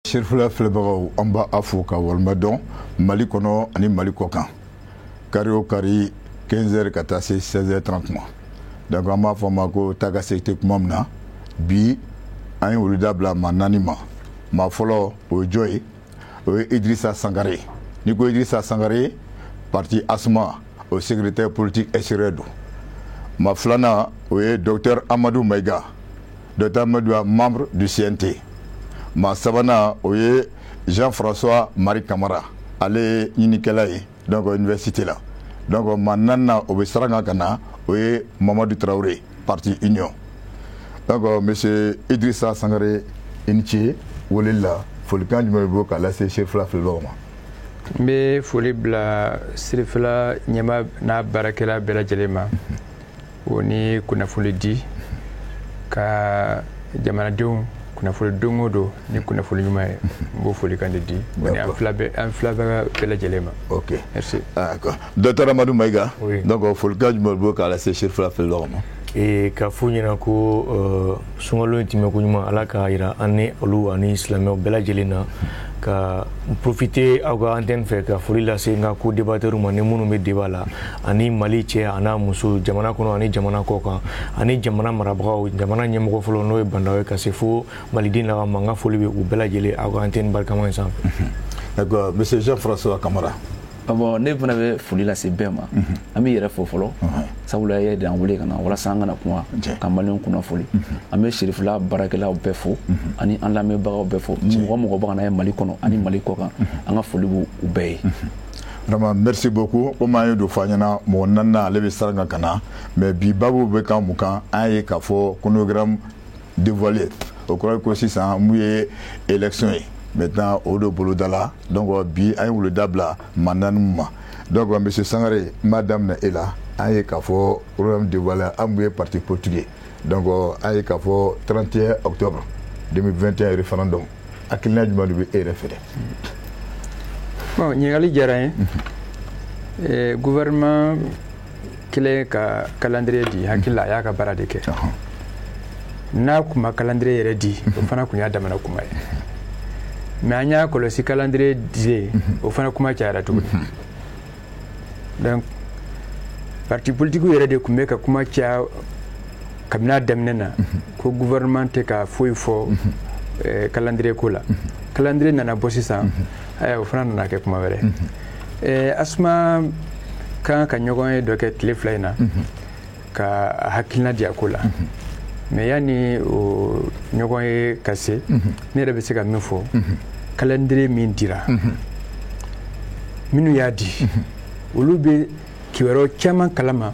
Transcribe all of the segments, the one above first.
Chérifula filɛbagaw an b'a fo ka walima dɔn Mali kɔnɔ ani Mali kɔkan kari o kari 15h ka taa se 16h30 ma donc an b'a fɔ ma ko taa ka se tɛ kuma min na bi an ye olu dabila maa naani ma maa fɔlɔ o ye jɔn ye o ye Idrissa Sangare ni ko Idrissa Sangare parti ASMA o secrétaire politique extérieur don maa filanan o ye docteur Amadou Maïga docteur Amadou membre du CNT maa sabanan o ye Jean-François Marie Camara ale ye ɲinikɛla ye donc université la donc maa naaninan o bɛ saraka ka na o ye Mamadou Traoré parti Union donc monsieur Idrissa Sangare i ni ce weleli la folikan jumɛn bɛ bɔ k'a lase Chérifula filɛbagaw ma. N bɛ foli bila Chérifula ɲɛmaa n'a baarakɛla bɛɛ lajɛlen ma o ni kunnafoni di ka jamanadenw kunnafoni don o don ni kunnafoni ɲuman ye n b'o folikan de di an filɛbaga bɛɛ lajɛlen ma. Ok, merci. D'accord. Docteur Amadou Maïga, donc folikan jumɛn bɛ bɔ k'a lase Chérifula filɛbagaw ma. Ka fɔ ɲɛna ko sunkalo in tɛmɛ ko ɲuman ala k'a jira an ni olu ani silamɛw bɛɛ lajɛlen na ka profiter aw ka antenne fɛ ka foli lase n ka co-débatteurs ma ni minnu bɛ débat la ani Mali cɛ a n'a muso jamana kɔnɔ ani jamana kɔ kan ani jamana marabagaw jamana ɲɛmɔgɔ fɔlɔ n'o ye Bandaw ye ka se fo Maliden laga ma n ka foli bɛ u bɛɛ lajɛlen aw ka antenne barikama in sanfɛ. D'accord, monsieur Jean-François Camara. Bon, ne fana bɛ foli lase bɛɛ ma an bɛ yɛrɛ fɔ fɔlɔ sabula ye de an wele ka na walasa an kana kuma ka Maliyɛnw kunnafoni an bɛ Chérifula baarakɛlaw bɛɛ fo ani an lamɛnbagaw bɛɛ fo mɔgɔ mɔgɔ bɛ ka na ye Mali kɔnɔ ani Mali kɔkan an ka foli b'u bɛɛ ye. Vraiment merci beaucoup comme an ye do fɔ an ɲɛna mɔgɔ naaninan ale bɛ saraka ka na mais bi babu bɛ kan mun kan an ye k'a fɔ chronogramme dévoilé o kɔrɔ ye ko sisan mun ye élection ye. Maintenant, au de Bolodala, donc bi a eu le dabla mananuma. Donc monsieur Sangare, madame est là, a eu qu'à faire programme de voilà amoué parti portugais. Donc a eu qu'à faire 31 octobre 2021 référendum. À quel âge du est référé? Bon, il y a les gouvernement qui est calendrier dit, hakila ya ka baradeke. Na kuma calendrier dit, on fana kunya damana kuma. Mais an y'a kɔlɔsi calendrier disait o fana kuma cayara tuguni donc parti politique yɛrɛ de tun bɛ ka kuma caya kabini a daminɛ na ko gouvernement tɛ ka foyi fɔ calendrier ko la calendrier nana bɔ sisan o fana nana kɛ kuma wɛrɛ Asuma kan ka ɲɔgɔn ye dɔ kɛ tile fila in na ka hakilina di a ko la mais yanni o ɲɔgɔn ye ka se ne yɛrɛ bɛ se ka min fɔ calendrier min dira minnu y'a di olu bɛ kibaruya caman kalama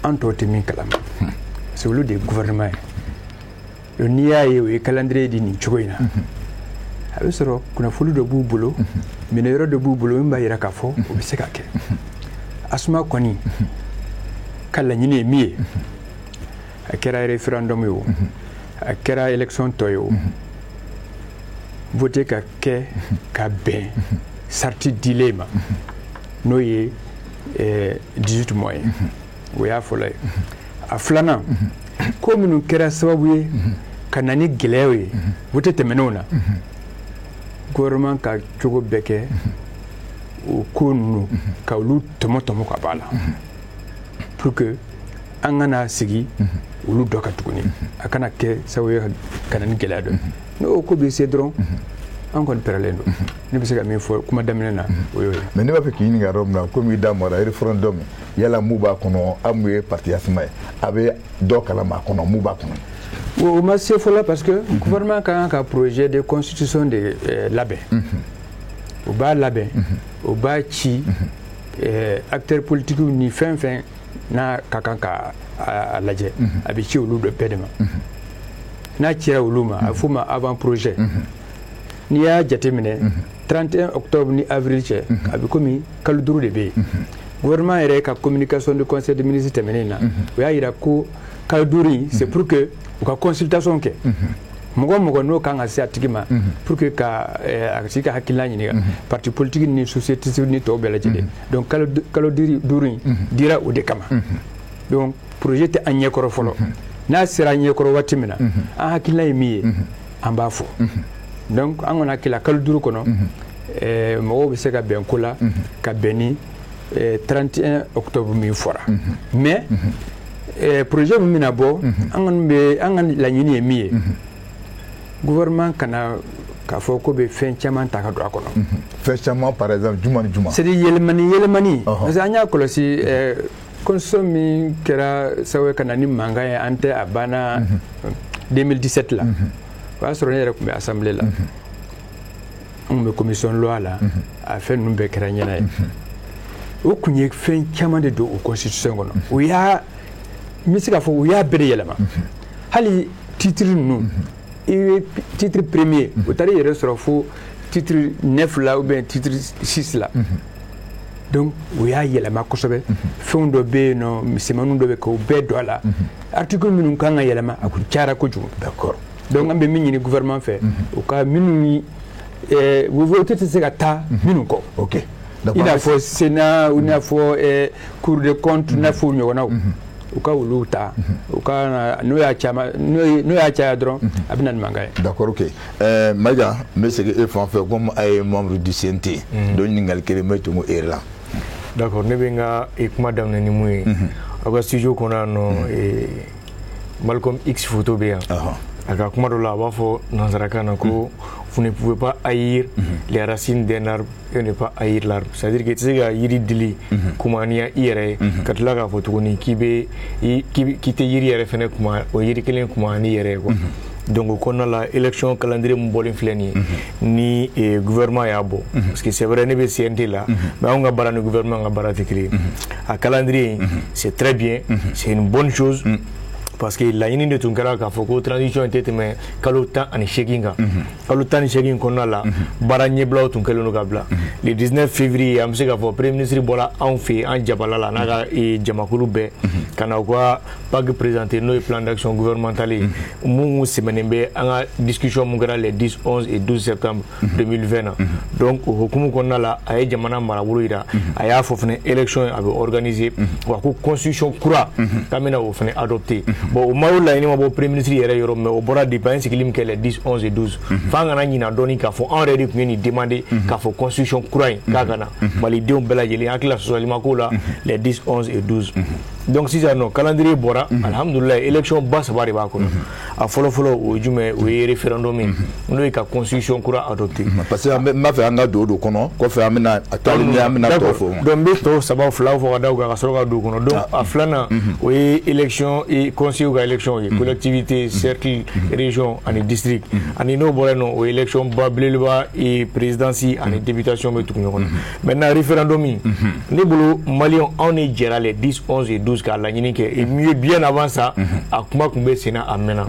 an tɔw tɛ min kalama parce que olu de ye gouvernement ye n'i y'a ye o ye calendrier di nin cogo in na a bɛ sɔrɔ kunnafoni dɔ b'u bolo minɛyɔrɔ dɔ b'u bolo min b'a jira k'a fɔ o bɛ se ka kɛ Asuma kɔni ka laɲini ye min ye a kɛra référendum ye o a kɛra élection tɔ ye o voté ka kɛ ka bɛn sarti dilen ma n'o ye 18 mois ye o y'a fɔlɔ ye a filanan ko minnu kɛra sababu ye ka na ni gɛlɛyaw ye voté tɛmɛnenw na gouvernement ka cogo bɛɛ kɛ o ko ninnu ka olu tɔmɔ ka bɔ a la pour que an kana sigi olu dɔ ka tuguni a kana kɛ sababu ye ka na ni gɛlɛya dɔ n'o ko bɛ se dɔrɔn an kɔni pɛrɛlen don ne bɛ se ka min fɔ kuma daminɛ na o y'o ye. mais ne b'a fɛ k'i ɲininka yɔrɔ min na komi i da mara référendum yala mun b'a kɔnɔ an mun ye parti ASMA ye a bɛ dɔ kalama a kɔnɔ mun b'a kɔnɔ. o ma se fɔlɔ parce que gouvernement ka kan ka projet de constitution de labɛn o b'a labɛn o b'a ci acteurs politiques ni fɛn fɛn n'a ka kan ka a lajɛ a bɛ ci olu bɛɛ de ma n'a cira olu ma a bɛ f'o ma avant projet n'i y'a jateminɛ 31 octobre ni avril cɛ a bɛ komi kalo 5 de bɛ yen gouvernement yɛrɛ ka communication de conseil des ministres tɛmɛnen na o y'a jira ko kalo 5 in c'est pour que u ka consultation kɛ mɔgɔ mɔgɔ n'o kan ka se a tigi ma pour que ka a tigi ka hakilina ɲininka parti politique ni société civile ni tɔw bɛɛ lajɛlen donc kalo 5 in dira o de kama donc projet tɛ an ɲɛkɔrɔ fɔlɔ n'a sera an ɲɛkɔrɔ waati min na an hakilina ye min ye an b'a fɔ donc an kɔni hakili la kalo 5 kɔnɔ mɔgɔw bɛ se ka bɛn ko la ka bɛn ni 31 octobre min fɔra mais projet min bɛna bɔ an ka laɲini ye min ye gouvernement kana k'a fɔ ko bɛ fɛn caman ta ka don a kɔnɔ fɛn caman par exemple juma ni juma c'est à dire yɛlɛmani parce que an y'a kɔlɔsi constitution min kɛra sababu ka na ni mankan ye an tɛ a banna 2017 la o y'a sɔrɔ ne yɛrɛ tun bɛ assemblée la an tun bɛ commission loi la a fɛn ninnu bɛɛ kɛra ɲɛna ye o tun ye fɛn caman de don o constitution kɔnɔ o y'a n bɛ se k'a fɔ o y'a bɛɛ de yɛlɛma hali titre ninnu i bɛ titre premier o taara i yɛrɛ sɔrɔ fo titre 9 la ou bien titre 6 la donc o y'a yɛlɛma kosɛbɛ fɛnw dɔ bɛ yen nɔ misɛnmaninw dɔ bɛ k'o bɛɛ don a la article minnu kan ka yɛlɛma a kun cayara kojugu d'accord donc an bɛ min ɲini gouvernement fɛ o ka minnu vote tɛ se ka taa minnu kɔ ok i n'a fɔ Sénat i n'a fɔ Cour des comptes i n'a fɔ ɲɔgɔnnaw u ka olu ta u ka n'o y'a caya dɔrɔn a bɛ na ni mankan ye d'accord ok Maïga n bɛ segin e fan fɛ comme a ye membre du CNT donc ɲininkali kelen bɛ tɛmɛ e la d'accord ne bɛ n ka kuma daminɛ ni mun ye aw ka studio kɔnɔ yan nɔ Malcolm X photo bɛ yan a ka kuma dɔ la a b'a fɔ nanzarakan na ko vous ne pouvez pas haïr les racines d'un arbre et ne pas haïr l'arbre. C'est-à-dire que tu sais que yiri dili kuma ni ya yɛrɛ ka tila k'a fɔ tuguni k'i tɛ yiri yɛrɛ fɛnɛ kuma o yiri kelen kuma ni yɛrɛ quoi. Donc o kɔnɔna la élection calendrier mun bɔlen filɛ nin ye ni gouvernement y'a bɔ parce que c'est vrai ne bɛ CNT la mais anw ka baara ni gouvernement ka baara tɛ kelen a calendrier c'est très bien c'est une bonne chose parce que laɲini de tun kɛra k'a fɔ ko transition tɛ tɛmɛ kalo 18 kan kalo 18 kɔnɔna la baara ɲɛbilaw tun kɛlen don ka bila le 19 février an bɛ se k'a fɔ premier ministre bɔra anw fɛ an jabala la n'a ka jamakulu bɛɛ ka na u ka PAC présenter n'o ye plan d'action gouvernemental ye mun sɛmɛnen bɛ an ka discussion mun kɛra les 10, 11 et 12 septembre 2020 na donc o hukumu kɔnɔna la a ye jamana marabolo yira a y'a fɔ fɛnɛ élection a bɛ organiser wa ko constitution kura k'an bɛna o fɛnɛ adopter bon o mayo laɲini ma bɔ premier ministre yɛrɛ yɔrɔ mais o bɔra depuis an ye sigili min kɛ les 10, 11 et 12 f'an kana ɲina dɔɔni k'a fɔ anw yɛrɛ de tun ye nin demander k'a fɔ constitution kura in k'a kana malidenw bɛɛ lajɛlen hakili la sɔsɔlima ko la les 10, 11 et 12 donc sisan nɔ calendrier bɔra alhamdulillah élection ba saba de b'a kɔnɔ a fɔlɔ-fɔlɔ o ye jumɛn o ye référendum ye n'o ye ka constitution kura adopter parce que n b'a fɛ an ka don o kɔnɔ kɔfɛ an bɛna a tɔ ni an bɛna tɔ fɔ donc n bɛ tɔ saba filaw fɔ ka da o kan ka sɔrɔ ka don o kɔnɔ donc a filanan o ye élection conseil ka élection ye collectivité cercle région ani district ani n'o bɔra yen nɔ o ye élection ba belebeleba présidence ani députation bɛ tugu ɲɔgɔn na maintenant référendum ne bolo maliyɛnw anw de jɛra les 10, 11 et 12 k'a laɲini kɛ et mieux bien avant ça a kuma tun bɛ senna a mɛnna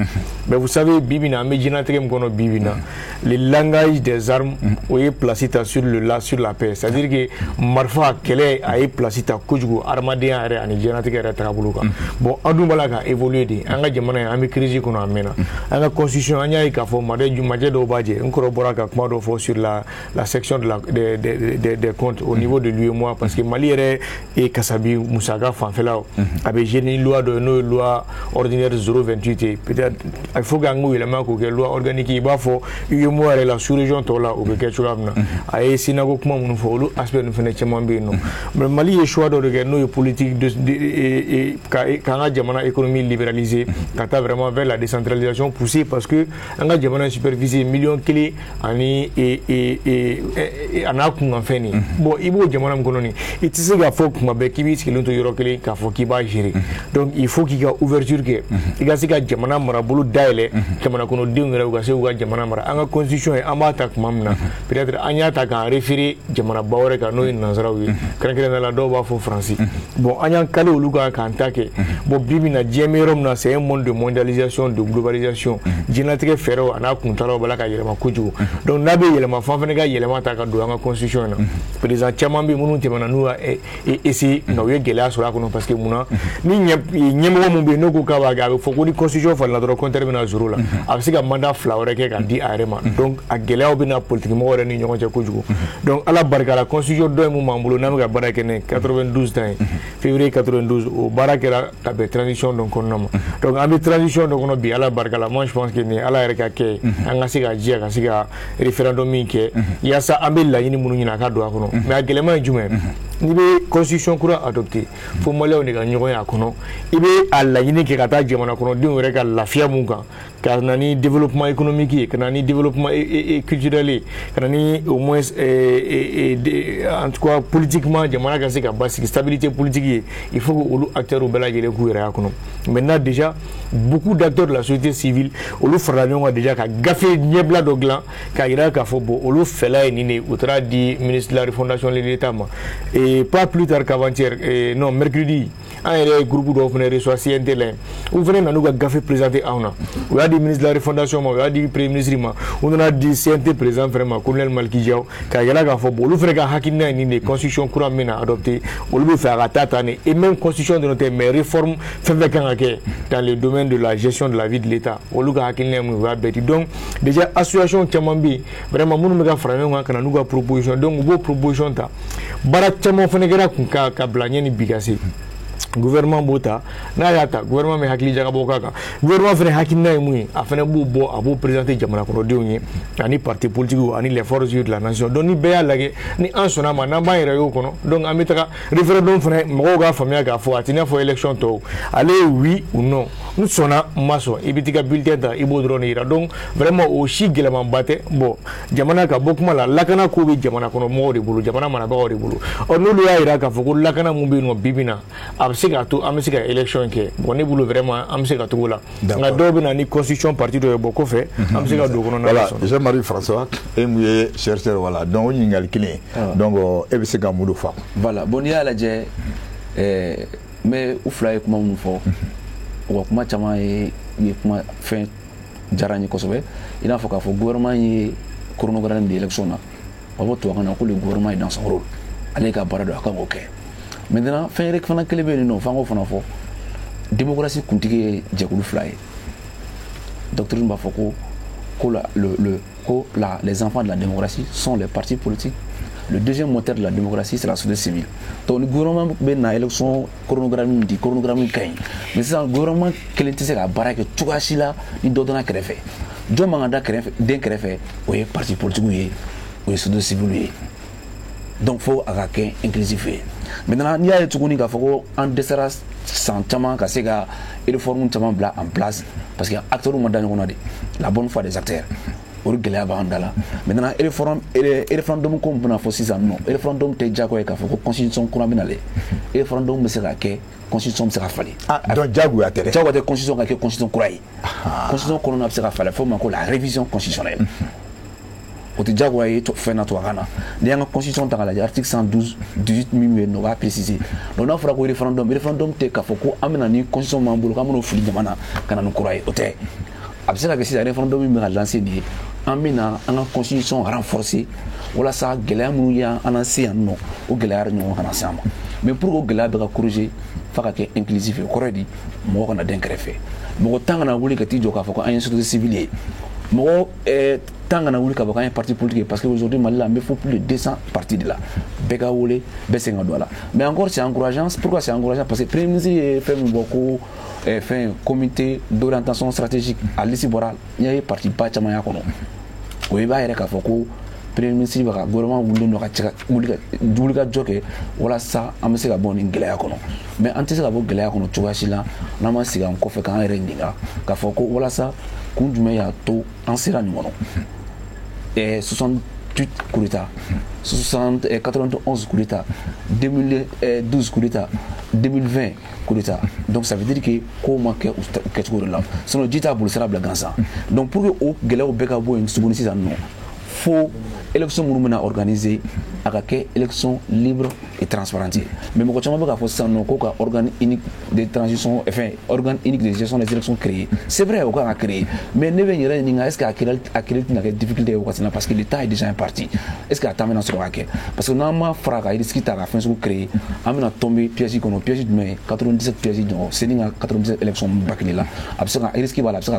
mais vous savez bibi na an bɛ diɲɛlatigɛ min kɔnɔ bibi na le langage des armes o ye place ta sur la paix c'est à dire que marifa kɛlɛ a ye place ta kojugu adamadenya yɛrɛ ani diɲɛlatigɛ yɛrɛ taabolo kan bon an dun b'a la ka évoluer de an ka jamana ye an bɛ crise kɔnɔ a mɛnna an ka constitution an y'a ye k'a fɔ majɛ dɔw b'a jɛ n kɔrɔ bɔra ka kuma dɔ fɔ sur la section des comptes au niveau de l'UEMOA parce que Mali yɛrɛ ye kasabi musaka fanfɛlaw a bɛ gérer ni loi dɔ n'o ye loi ordinaire 028 ye peut-être il faut k'an k'o yɛlɛma k'o kɛ loi organique i b'a fɔ UEMOA yɛrɛ la sous-région tɔw la o bɛ kɛ cogoya min na a ye senako kuma minnu fɔ olu aspect ninnu fana caman bɛ yen nɔ mais Mali ye choix dɔ de kɛ n'o ye politique k'an ka jamana économie libéraliser ka taa vraiment vers la décentralisation poussée parce que an ka jamana superficie million kelen ani a n'a kunkanfɛn nin bon i b'o jamana min kɔnɔ nin i tɛ se k'a fɔ kuma bɛɛ k'i b'i sigilen to yɔrɔ kelen k'a fɔ k'i b'a gérer donc il faut k'i ka ouverture kɛ i ka se ka jamana marabolo dayɛlɛ jamana kɔnɔdenw yɛrɛ u ka se k'u ka jamana mara an ka constitution ye an b'a ta tuma min na peut-être an y'a ta k'an référer jamanaba wɛrɛ kan n'o ye nanzaraw ye kɛrɛnkɛrɛnnenya la dɔw b'a fɔ faransi bon an y'an kale olu kan k'an ta kɛ bon bi bi na diɲɛ bɛ yɔrɔ min na c'est un monde de mondialisation de globalisation diɲɛlatigɛ fɛɛrɛw a n'a kuntalaw b'a la ka yɛlɛma kojugu donc n'a bɛ yɛlɛma f'an fana ka yɛlɛma ta ka don an ka constitution na président caman bɛ yen minnu tɛmɛna n'u y'a essayer nka u ye gɛlɛya sɔrɔ a kɔnɔ parce que mun muna ni nyemmo mun be no ko ka ba ga fo ko ni constitution fa la dro contre bena zuru la a se ka mandat fla wore ke ka di arema donc a gelew bina politique mo wore ni nyongo je ko jugo donc ala barka la constitution do mu mambulo na ga baraka ne 92 tan février 92 au baraka la ka be transition donc on nom donc ami transition donc on bi ala barka la moi je pense que ni ala reka ke anga se ga jia ka se ga référendum mi ke ya sa ambe la yini munu nyina ka do akono mais a gelema jume ni be constitution kura adopté fo molaw ni ga nyogo ya kono ibe alla yini ke kata jamana kono din wore ka lafiya mun kan ka nani développement économique ka nani développement culturel ka nani au moins en tout cas politiquement jamana ka se ka basique stabilité politique il faut que olu acteurs bela jere ku yera kono maintenant déjà beaucoup d'acteurs de la société civile olu farano déjà ka gafé nyebla do glan ka ira ka fo bo olu fela ni ne outra di ministre de la refondation de l'état et pas plus tard qu'avant-hier non mercredi un groupe do fene reçoit CNTL ou venez na nous gafé présenté auna ou a di ministre de la refondation ou a di premier ministre on a di CNT présent vraiment colonel Malki Diaw ka yala ka fo bo olu fere ka hakina ni ne constitution courant mena adopté olu be faire atata ne et même constitution de notre mais réforme fait dans le domaine de la gestion de la vie de l'état olu ka hakina mu va beti donc déjà association chamambi vraiment munu me ka frame ngwa kana nous ga proposition donc go proposition ta bara chamo fene gara ka blanye ni bigasi gouvernement bota na yata gouvernement me hakili jaga bokaka gouvernement fene hakina mu afene bo abo présenter jamana ko diwnye ani parti politique ani les forces de la nation donc ni beya lage ni ansona ma na ba yere yo kono donc amitaka référendum fene mo ga famia ga fo atina fo élection to aller oui ou non nous sona maso ibitika bulletin da ibodro ni ira donc vraiment au chigela mambate bon jamana ka bokuma la lakana ko bi jamana kono mo de bulu jamana mana ba de bulu on no ya ira ka fo ko lakana mu bi no bibina absega to amsega élection ke bon ne bulu vraiment amsega to la na do bi na ni constitution parti de boko fait amsega do kono na voilà Jean-Marie François et muye chercheur voilà donc on ngal kile donc e bi se ga mudu fa voilà bon ya la je mais ou fly kuma mu fo o kuma chama e kuma fin jarani ko sobe ina fo ka fo gouvernement yi chronogramme de élection na o to kana ko le gouvernement est dans son rôle allez ka barado ka OK maintenant fin rek fana kele be no fango fana fo démocratie kuntigi jekulu fly doctrine ba fo ko les enfants de la démocratie sont les partis politiques. Le deuxième moteur de la démocratie, c'est la société civile. Donc le gouvernement ben na élection chronogramme kain. Mais c'est un gouvernement qui est à baraka tugashila ni dodona krefe. Jo manganda krefe den krefe oye parti politique oye société civile. Donc faut agaké inclusif. Maintenant il y a tukuni ka foko en desera sentiment ka sega réforme tama bla en place parce que acteurs moderne on a la bonne foi des acteurs. Maintenant, le référendum comme on a fait 6 ans, non. Le référendum te jago e ka fo constitution qu'on a binale. Le référendum sera que constitution sera fallé. Ah, donc jago a tere. Jago de constitution ka constitution kurai. Constitution qu'on a sera fallé. Faut manko la révision constitutionnelle. O te jago e to fait na to rana. Les constitution dans l'article 112 18 mi no va préciser. Donc on fera ko référendum te ka fo ko amena ni constitution mambulo ka mono fuli jamana kana no kurai o te. Après la question, le référendum est lancé. Amina, une constitution renforcée. Voilà ça, Gela Mouya, en ancien non, ou Gela non, en ancien. Mais pour que Gela soit corrigé, il faut qu'il soit inclusif et correct. Moi, on a d'un greffé. Mais autant qu'on a voulu que tu dises qu'il faut qu'il y ait une société civile. Moi, tant qu'on a voulu qu'il y ait un parti politique, parce qu'aujourd'hui, il faut plus de 200 partis de là. Beka Oule, Bessenga Douala. Mais encore, c'est encourageant. Pourquoi c'est encourageant? Parce que le Premier ministre fait beaucoup. Fait un comité d'orientation stratégique à l'Issibora, il y a un parti pas de Chamaya Kono. Oui, il y a un premier ministre, le gouvernement voulait que voilà ça, on sait que bon Ingléa Kono. Mais en tant que bon Ingléa Kono, tu vois, là, on a un qu'on fait quand il y a un foko, voilà ça, qu'on met à tout en serrant. Et 68 coups d'État, 91 coups d'État, 2012 coups d'État, 2020 coup d'État. Donc ça veut dire que comment qu'est-ce qu'on a là. Sinon dit à Boulsara Blaganza. Donc pour que au Gela au Bekabo une seconde 6 ans non. faut élection minnu organisée à quelle élection libre et transparente. Mais moi, quand je fais ça, non, qu'aucun organe unique de transition, enfin, organe unique de gestion des élections créé. C'est vrai, on a créé. Mais ne venez pas est-ce qu'il y a des difficultés parce que l'État est déjà un parti. Est-ce qu'il y a des temps parce que normalement, Fraga, il risque à la fin de créer. On a tombé piège qu'on a piège de 97 pièges de c'est 97 élections bakili là. Absolument, il risque à la fin de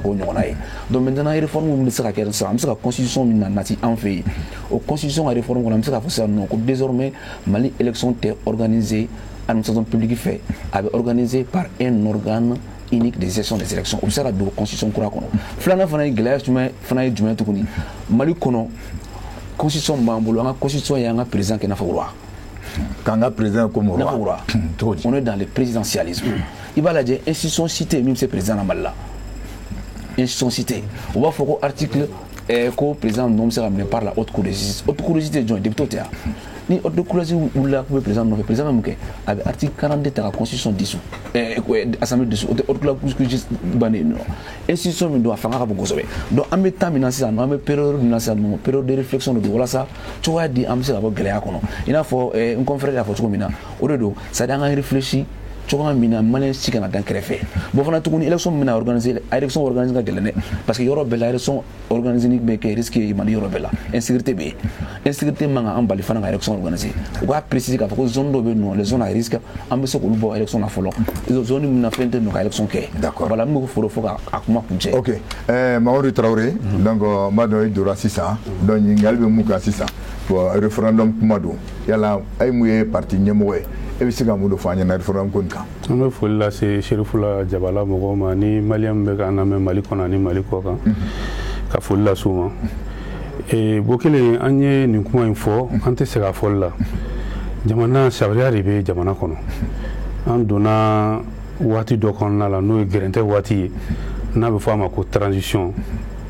donc maintenant, il réforme la constitution nati en fait. Aux constitutions à réforme, on a fait désormais, Mali élection est organisée, l'administration publique fait, organisée par un organe unique de gestion des élections. On sera de la constitution qu'on a. Flana fana glace, fana du tout connu. Mali kono constitution bambou, la constitution y a un président qui n'a pas roi. Quand un président comme roi, on est dans le présidentialisme. Il va la dire institution citée, même ces présidents en Mali. Institution citée. On va faire article. Le président nomme sera amené par la haute cour de justice. Haute cour de justice est député. Ni haute cour de justice ou la président nomme président même avec article 42 de la constitution dissous. Assemblée dissous. Haute cour de justice banné non. Institution me doit faire un peu de donc en mettant financier, en mettant période de réflexion de voilà ça. Tu vois dit am sera pas galère kono. Il a faut une conférence la photo mina. Au redo ça doit réfléchir. Tu vois, mina malin si kana dan créé. Bon, on a tout une élection mina organisée, élection organisée galère parce que Europe la élection organisée mais qui risque de mani Europe la insécurité b, insécurité manga en bali fana élection organisée. On va préciser que pour zone de non les zones à risque, on peut se couper élection na follow. Les zones mina fait de nos élections qui. D'accord. Voilà, nous faut à comment puncher. Ok. Maodo Traoré, donc Mado Dora Sissa, donc Ngalbe Mouka Sissa pour référendum Mado. Yala ay mouye parti ñemowe. Et puis, quand vous faites un référendum contre on a fait là, c'est Chérifula Djabala Mogoma, ni Maliam Begana, Mali Konani, Mali Koka, Kafoula Souma. Et beaucoup de années, nous avons une fois, quand c'est la folle là, Jamana, ça va arriver, Jamana Kono. En donnant Wati Dokona, la nous guérinte Wati, n'a pas fait ma transition,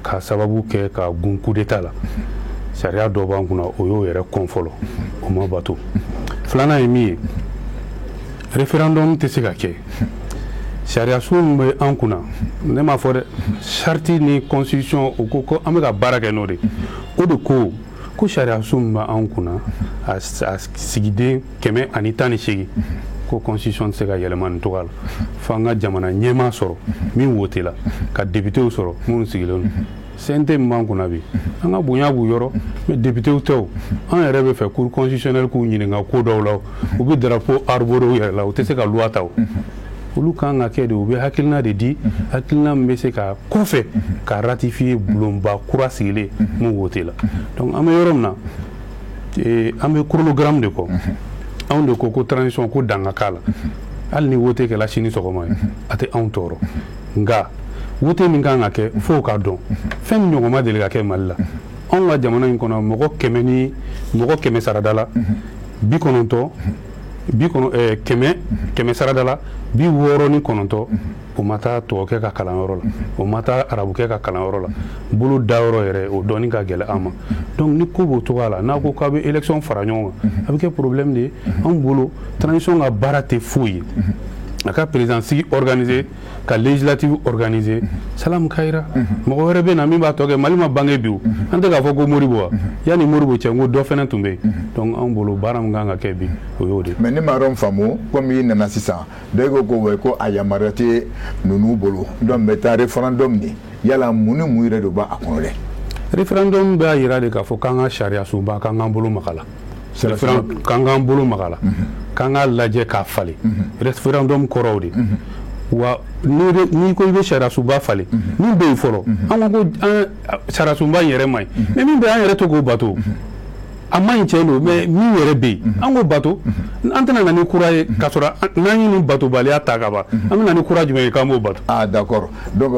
car ça va bouquer, car un coup d'état là. C'est rien d'oban qu'on a oyo et confort au moins bateau. Flana est mis. Référendum te segake sharia sumbe ankuna ne ma fore charti ni constitution o ko amega baraka nori o de ko sharia sumba ankuna a sigide keme anitani shigi ko constitution sega yeleman togal fanga jamana nyema soro min wotela ka député o soro mun sigilon sente mankuna bi anga bunya bu yoro mais député o taw an rebe fait cour constitutionnel ku nyine nga ko dawlaw o bi drapeau arboro yela o te se ka loi taw olu kan ka kɛ de u bɛ hakilina de di hakilina min bɛ se ka kɔfɛ ka ratifier bulonba kura sigilen mun wote la donc an bɛ yɔrɔ min na an bɛ chronogramme de kɔ anw de ko transition ko dan ka k'a la hali ni wote kɛla sini sɔgɔma ye a tɛ anw tɔɔrɔ nka wote min kan ka kɛ fo ka dɔn fɛn min ɲɔgɔn ma deli ka kɛ Mali la anw ka jamana in kɔnɔ mɔgɔ 100 sarada la 90 kɛmɛ sarada la 69 o ma taa tubabu ka kalanyɔrɔ la o ma taa arabu ka kalanyɔrɔ la bolo da yɔrɔ yɛrɛ o dɔɔni ka gɛlɛn an ma donc ni ko b'o cogoya la n'a ko k'a bɛ élection fara ɲɔgɔn kan a bɛ kɛ problème de ye anw bolo transition ka baara tɛ foyi ye a ka présidence organisé ka législative organisé salam kayira mɔgɔ wɛrɛ bɛ na min b'a tɔ kɛ Mali ma bange bi o an tɛ k'a fɔ ko Moribo wa yanni Moribo cɛ n ko dɔ fɛnɛ tun bɛ yen donc anw bolo baara min kan ka kɛ bi o y'o de. mais ne ma yɔrɔ faamu comme i nana sisan dɔw ko ko a yamaruya tɛ ninnu bolo donc n bɛ taa référendum de yala mun ni mun yɛrɛ de b'a kɔnɔ dɛ. référendum b'a yira de k'a fɔ k'an ka sariya sunba k'an k'an bolo maga la. k'an k'an bolo maga la k'an k'a lajɛ k'a falen référendum kɔrɔw de wa n'i ko i bɛ sariya sunba falen min bɛ yen fɔlɔ an ko sariya sunba in yɛrɛ ma ɲi mais min bɛ an yɛrɛ to k'o bato a ma ɲi tiɲɛ don mais min yɛrɛ bɛ yen an k'o bato an tɛna na ni kura ye k'a sɔrɔ n'an ye nin batobaliya ta ka ban an bɛ na ni kura jumɛn ye k'an b'o bato. Ah d'accord donc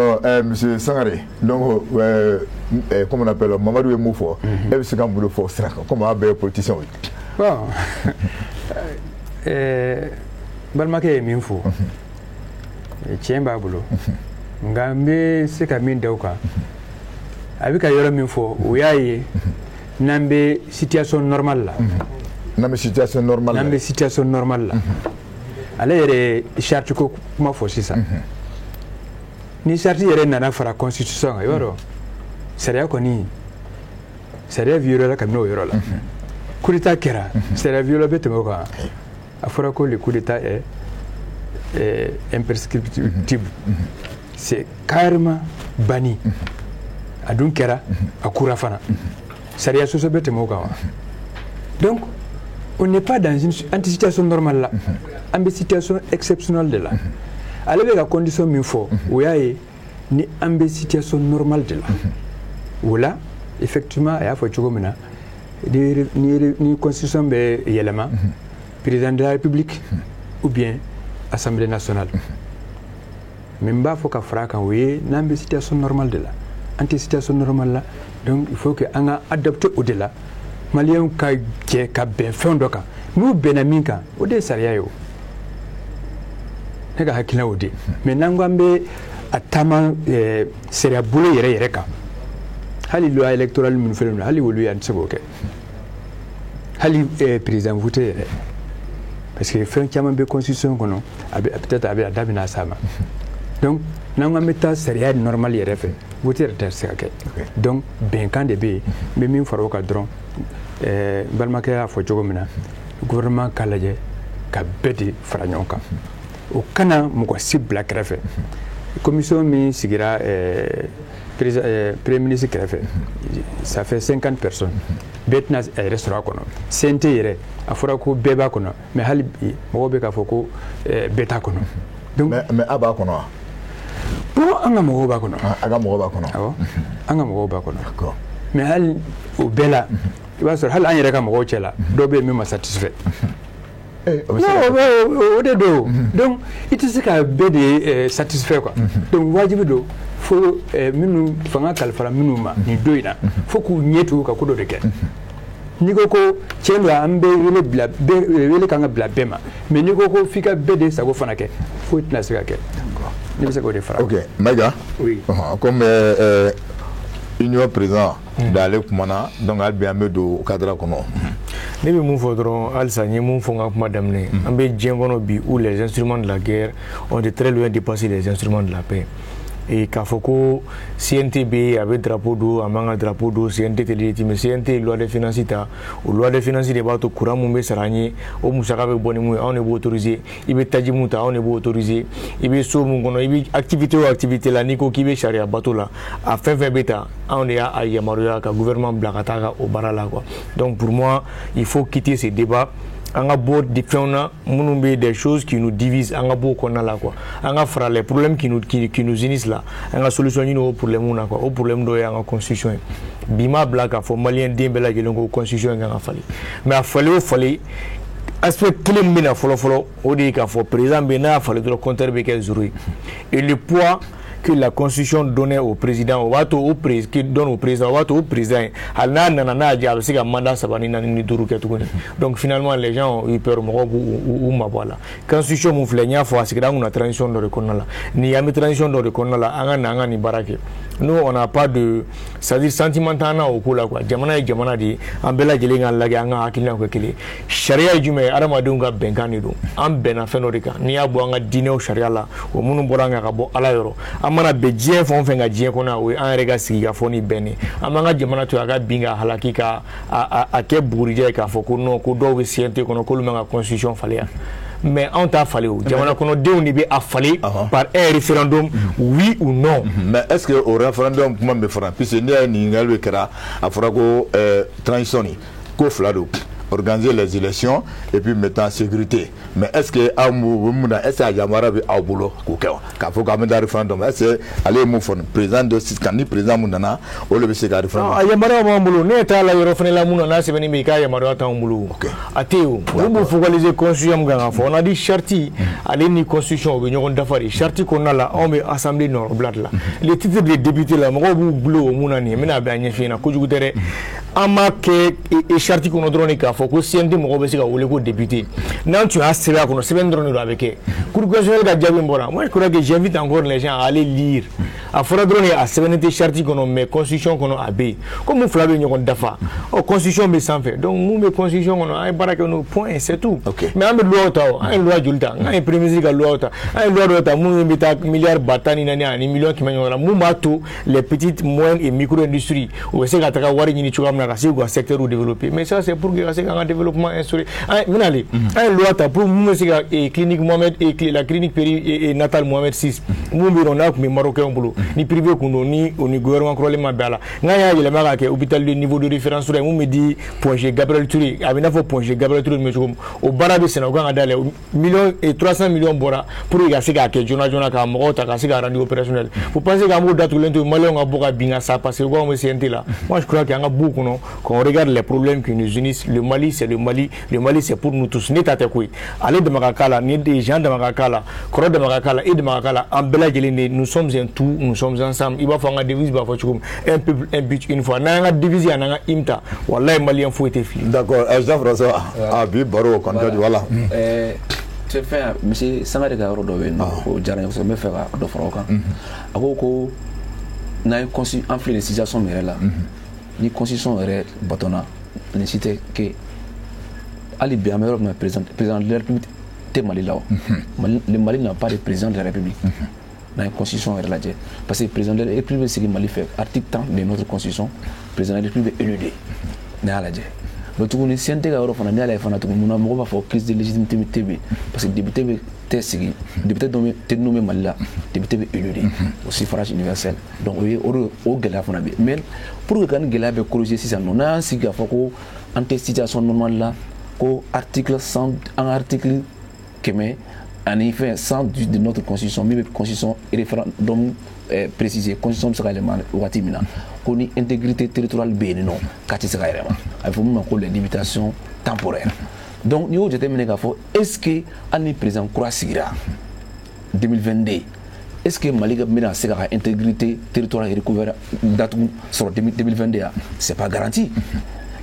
monsieur Sangare donc comme on appelle Mamadou ye mun fɔ e bɛ se ka mun de fɔ sira kan comme a bɛɛ ye politicien ye. bon balimakɛ ye min fɔ tiɲɛ b'a bolo nka n bɛ se ka min da o kan a bɛ ka yɔrɔ min fɔ o y'a ye n'an bɛ situation normale la. n'an bɛ situation normale la. n'an bɛ situation normale la. ale yɛrɛ charte ko kuma fɔ sisan ni charte yɛrɛ nana fara constitution kan i b'a dɔn sariya kɔni sariya violé la kabino yoro la coup d'état kera sariya violé bete mo ka afora ko le coup d'état est imprescriptible c'est carrément banni adun kera akura fana sariya soso bete mo ka donc on n'est pas dans une situation normale là en situation exceptionnelle de là avec la condition min fo o yaye ni en situation normale de là voilà effectivement il y a fo cogo mina ni constitution be yelema président de la république ou bien assemblée nationale même ba fo ka fraka oui n'en situation normale de là anti situation normale là donc il faut que on a adapté au delà malien ka je ka ben fɛn dɔ kan n'u bɛnna min kan o de ye sariya ye o ne ka hakilina o de mais n'an ko an bɛ a taama sariya bolo yɛrɛ kan hali loi électorale minnu filɛ nin ye hali olu an tɛ se k'o kɛ hali président voté yɛrɛ parce que fɛn caman bɛ constitution kɔnɔ peut-être a bɛ a da bɛna s'a ma donc n'an ko an bɛ taa sariya normal yɛrɛ fɛ voté yɛrɛ tɛ se ka kɛ donc bɛnkan de bɛ yen n bɛ min fara o kan dɔrɔn balimakɛ y'a fɔ cogo min na gouvernement k'a lajɛ ka bɛɛ de fara ɲɔgɔn kan o kana mɔgɔ si bila kɛrɛfɛ commission min sigira premier ministre kɛrɛfɛ ça fait 50 personnes bɛɛ tɛna yɛrɛ sɔrɔ a kɔnɔ CNT yɛrɛ a fɔra ko bɛɛ b'a kɔnɔ mais hali bi mɔgɔw bɛ k'a fɔ ko bɛɛ t'a kɔnɔ donc mais a b'a kɔnɔ wa bon an ka mɔgɔw b'a kɔnɔ a ka mɔgɔw b'a kɔnɔ awɔ an ka mɔgɔw b'a kɔnɔ mais hali o bɛɛ la i b'a sɔrɔ hali an yɛrɛ ka mɔgɔw cɛ la dɔw bɛ yen min ma satisfait o de don donc i tɛ se ka bɛɛ de satisfait quoi donc wajibi don fo minnu fanga kalifara minnu ma nin don in na fo k'u ɲɛ tugu ka ko dɔ de kɛ n'i ko ko tiɲɛ don an bɛ wele kan ka bila bɛɛ ma mais n'i ko ko f'i ka bɛɛ de sago fana kɛ foyi tɛna se ka kɛ ne bɛ se k'o de fara. ok Maïga oui comme union président d'ale kumana donc hali bi an bɛ don cadre kɔnɔ. ne bɛ mun fɔ dɔrɔn halisa n ye mun fɔ n ka kuma daminɛ an bɛ diɲɛ kɔnɔ bi où les instruments de la guerre ont été très loin dépassé les instruments de la paix. Et k'a fɔ ko CNT bɛ yen a bɛ drapeau don a man ka drapeau don CNT tɛ légitime CNT ye loi de finance ta o loi de finance de b'a to courant mun bɛ sara an ye o musaka bɛ bɔ ni mun ye anw de b'o autoriser i bɛ taji mun ta anw de b'o autoriser i bɛ so mun kɔnɔ i bɛ activité o activité la n'i ko k'i bɛ sariya bato la a fɛn fɛn bɛ ta anw de y'a yamaruya ka gouvernement bila ka taa o baara la quoi donc pour moi il faut quitter ces débats. On a beau des choses qui nous divisent, on a beau qu'on a là quoi. On a fera les problèmes qui nous unissent là. On a solutionné nos problèmes là quoi. Au problème de la constitution. Bima blague a fait malien d'imbela qui l'ont constitution a fallu. Mais a fallu aspect clé mina follow au dit qu'a fait président Bena a fallu de le compter avec et le poids que la constitution donnait au président qui donne au président donc finalement les gens ont eu peur ou ma voilà constitution mon flènia faut assurer une transition dans le conala ni y a une transition dans le conala anga ni barake nous on n'a pas de c'est-à-dire sentimental au kula quoi jamana di ambela jelinga lagi anga akilina ko kele sharia jume arama dunga benkani do am bena fenodika ni abo anga dine sharia la o munu boranga ka bo ala yoro amana be diɲɛ fɛn o fɛn ka diɲɛ kɔnɔ o ye an yɛrɛ ka sigi ka fɔ ni bɛn ni an b'an ka jamana to a ka bin ka halaki ka a kɛ bugurijɛ k'a fɔ ko non ko dɔw bɛ CNT kɔnɔ k'olu man ka constitution falen yan mais anw t'a falen o jamana kɔnɔdenw de bɛ a falen par un référendum oui ou non. mais est ce que o référendum kuma bɛ fara puisque ne y'a ɲininkali bɛ kɛra a fɔra ko transition ni ko fila don. Organiser les élections et puis mettre en sécurité. Mais est-ce que est-ce que Yamara veut au boulot k'a fɔ k'an bɛ taa référendum est-ce que ale ye mun fɔ président de kan ni président mun nana o de bɛ se ka référendum. a yamaruya b'an bolo ne t'a la yɔrɔ fana la mun na n'a sɛbɛnni bɛ yen k'a yamaruya t'anw bolo a tɛ yen o olu b'o focaliser constitution mun kan ka fɔ on a dit charte ale ni constitution o bɛ ɲɔgɔn dafa de charte kɔnɔna la anw bɛ assemblée nɔrɔbila la les titres de député la mɔgɔw b'u bolo o mun na nin ye n bɛna bɛn a ɲɛf'i ɲɛna kojugu tɛ dɛ an m'a kɛ charte kɔnɔ dɔrɔn de ka faut que CNT mɔgɔ bɛ se ka wele ko député n'an tun y'a sɛbɛn a kɔnɔ sɛbɛn dɔrɔn de don a bɛ kɛ cour constitutionnelle ka jaabi bɔra moi je crois que j'invite encore les gens à aller lire a fɔra dɔrɔn a sɛbɛnnen tɛ charte kɔnɔ mais constitution kɔnɔ a bɛ yen ko mun fila bɛ ɲɔgɔn dafa constitution bɛ sanfɛ donc mun bɛ constitution kɔnɔ an ye baara kɛ n'o point c'est tout mais an bɛ loi ta o an ye loi joli ta an ye premier ministre ka loi ta an ye loi dɔ ta minnu bɛ taa milliard ba tan ni naani ani million kɛmɛ ɲɔgɔn na mun b'a to les petites moyennes et micro industries u bɛ se ka taga wari ɲini cogoya min na ka se k'u ka secteur développer mais ça c'est pour que ka se k'an ka développement instaurer an ye minali an ye loi ta pour mun bɛ se ka clinique Mohamed la clinique périnatale Mohamed 6 mun bɛ yen n'a tun bɛ marocain bolo ni privé kun don ni gouvernement kɔrɔlen ma bɛn a la n'a y'a yɛlɛma ka kɛ hôpital de niveau de référence la mun bɛ di Ponge Gabriel Touré a bɛ n'a fɔ Ponge Gabriel Touré bɛ cogo min o baara bɛ senna o kan ka dayɛlɛ million 300 millions bɔra pour que ka se k'a kɛ joona joona ka mɔgɔw ta ka se ka rendu opérationnel vous pensez qu'an b'o datugulen to maliyɛnw ka bɔ ka bin ka sa parce que u k'anw bɛ CNT la moi je crois qu'an ka b'u kɔnɔ qu'on regarde les problèmes qui nous unissent le Mali c'est le Mali c'est pour nous tous ne ta tɛ ko ye ale dama ka k'a la ni Jean dama ka k'a la kɔrɔ dama ka k'a la e dama ka k'a la an bɛɛ lajɛlen de nous sommes un tout nous sommes ensemble i b'a fɔ an ka devise b'a fɔ cogo min un peuple un but une fois n'an ka devise y'an ka hymne ta walayi maliyɛn foyi tɛ fili. d'accord Jean-François a bi baro kɔni voilà. tu fais monsieur Sangare ka yɔrɔ dɔ bɛ yen nɔ o diyara n ye kosɛbɛ n bɛ fɛ ka dɔ fara o kan a ko n'an ye an filɛ nin situation min yɛrɛ la ni constitution yɛrɛ batonna ni si tɛ kɛ hali bi an bɛ yɔrɔ min na président de la République tɛ Mali la o le Mali n'a pas de président de la République n'an ye constitution yɛrɛ lajɛ parce que président de la République bɛ sigi Mali fɛ article 30 de notre constitution président de la République bɛ élu de n'a y'a lajɛ donc tuguni CNT ka yɔrɔ fana n'i y'a lajɛ fana tuguni mun na mɔgɔw b'a fɔ crise de légitimité bɛ parce que député bɛ tɛ sigi député tɛ nommé Mali la député bɛ élu de au suffrage universel donc o gɛlɛya fana bɛ mais pour que ka nin gɛlɛya bɛ corriger sisan nɔ n'an y'an sigi k'a fɔ ko an tɛ situation normale la ko article 100 an article 100 ani fɛn 100 de notre constitution min bɛ constitution référendum précisé constitution bɛ se ka yɛlɛma wagati min na ko ni intégrité territoriale bɛ yen nɔ k'a tɛ se ka yɛlɛma a bɛ fɔ min ma ko les limitations temporaires donc n'i y'o jateminɛ k'a fɔ est ce que hali ni président kura sigira 2022 est ce que Mali bɛna se ka intégrité territoriale recouvert datugu sɔrɔ 2022 ya c'est pas garanti.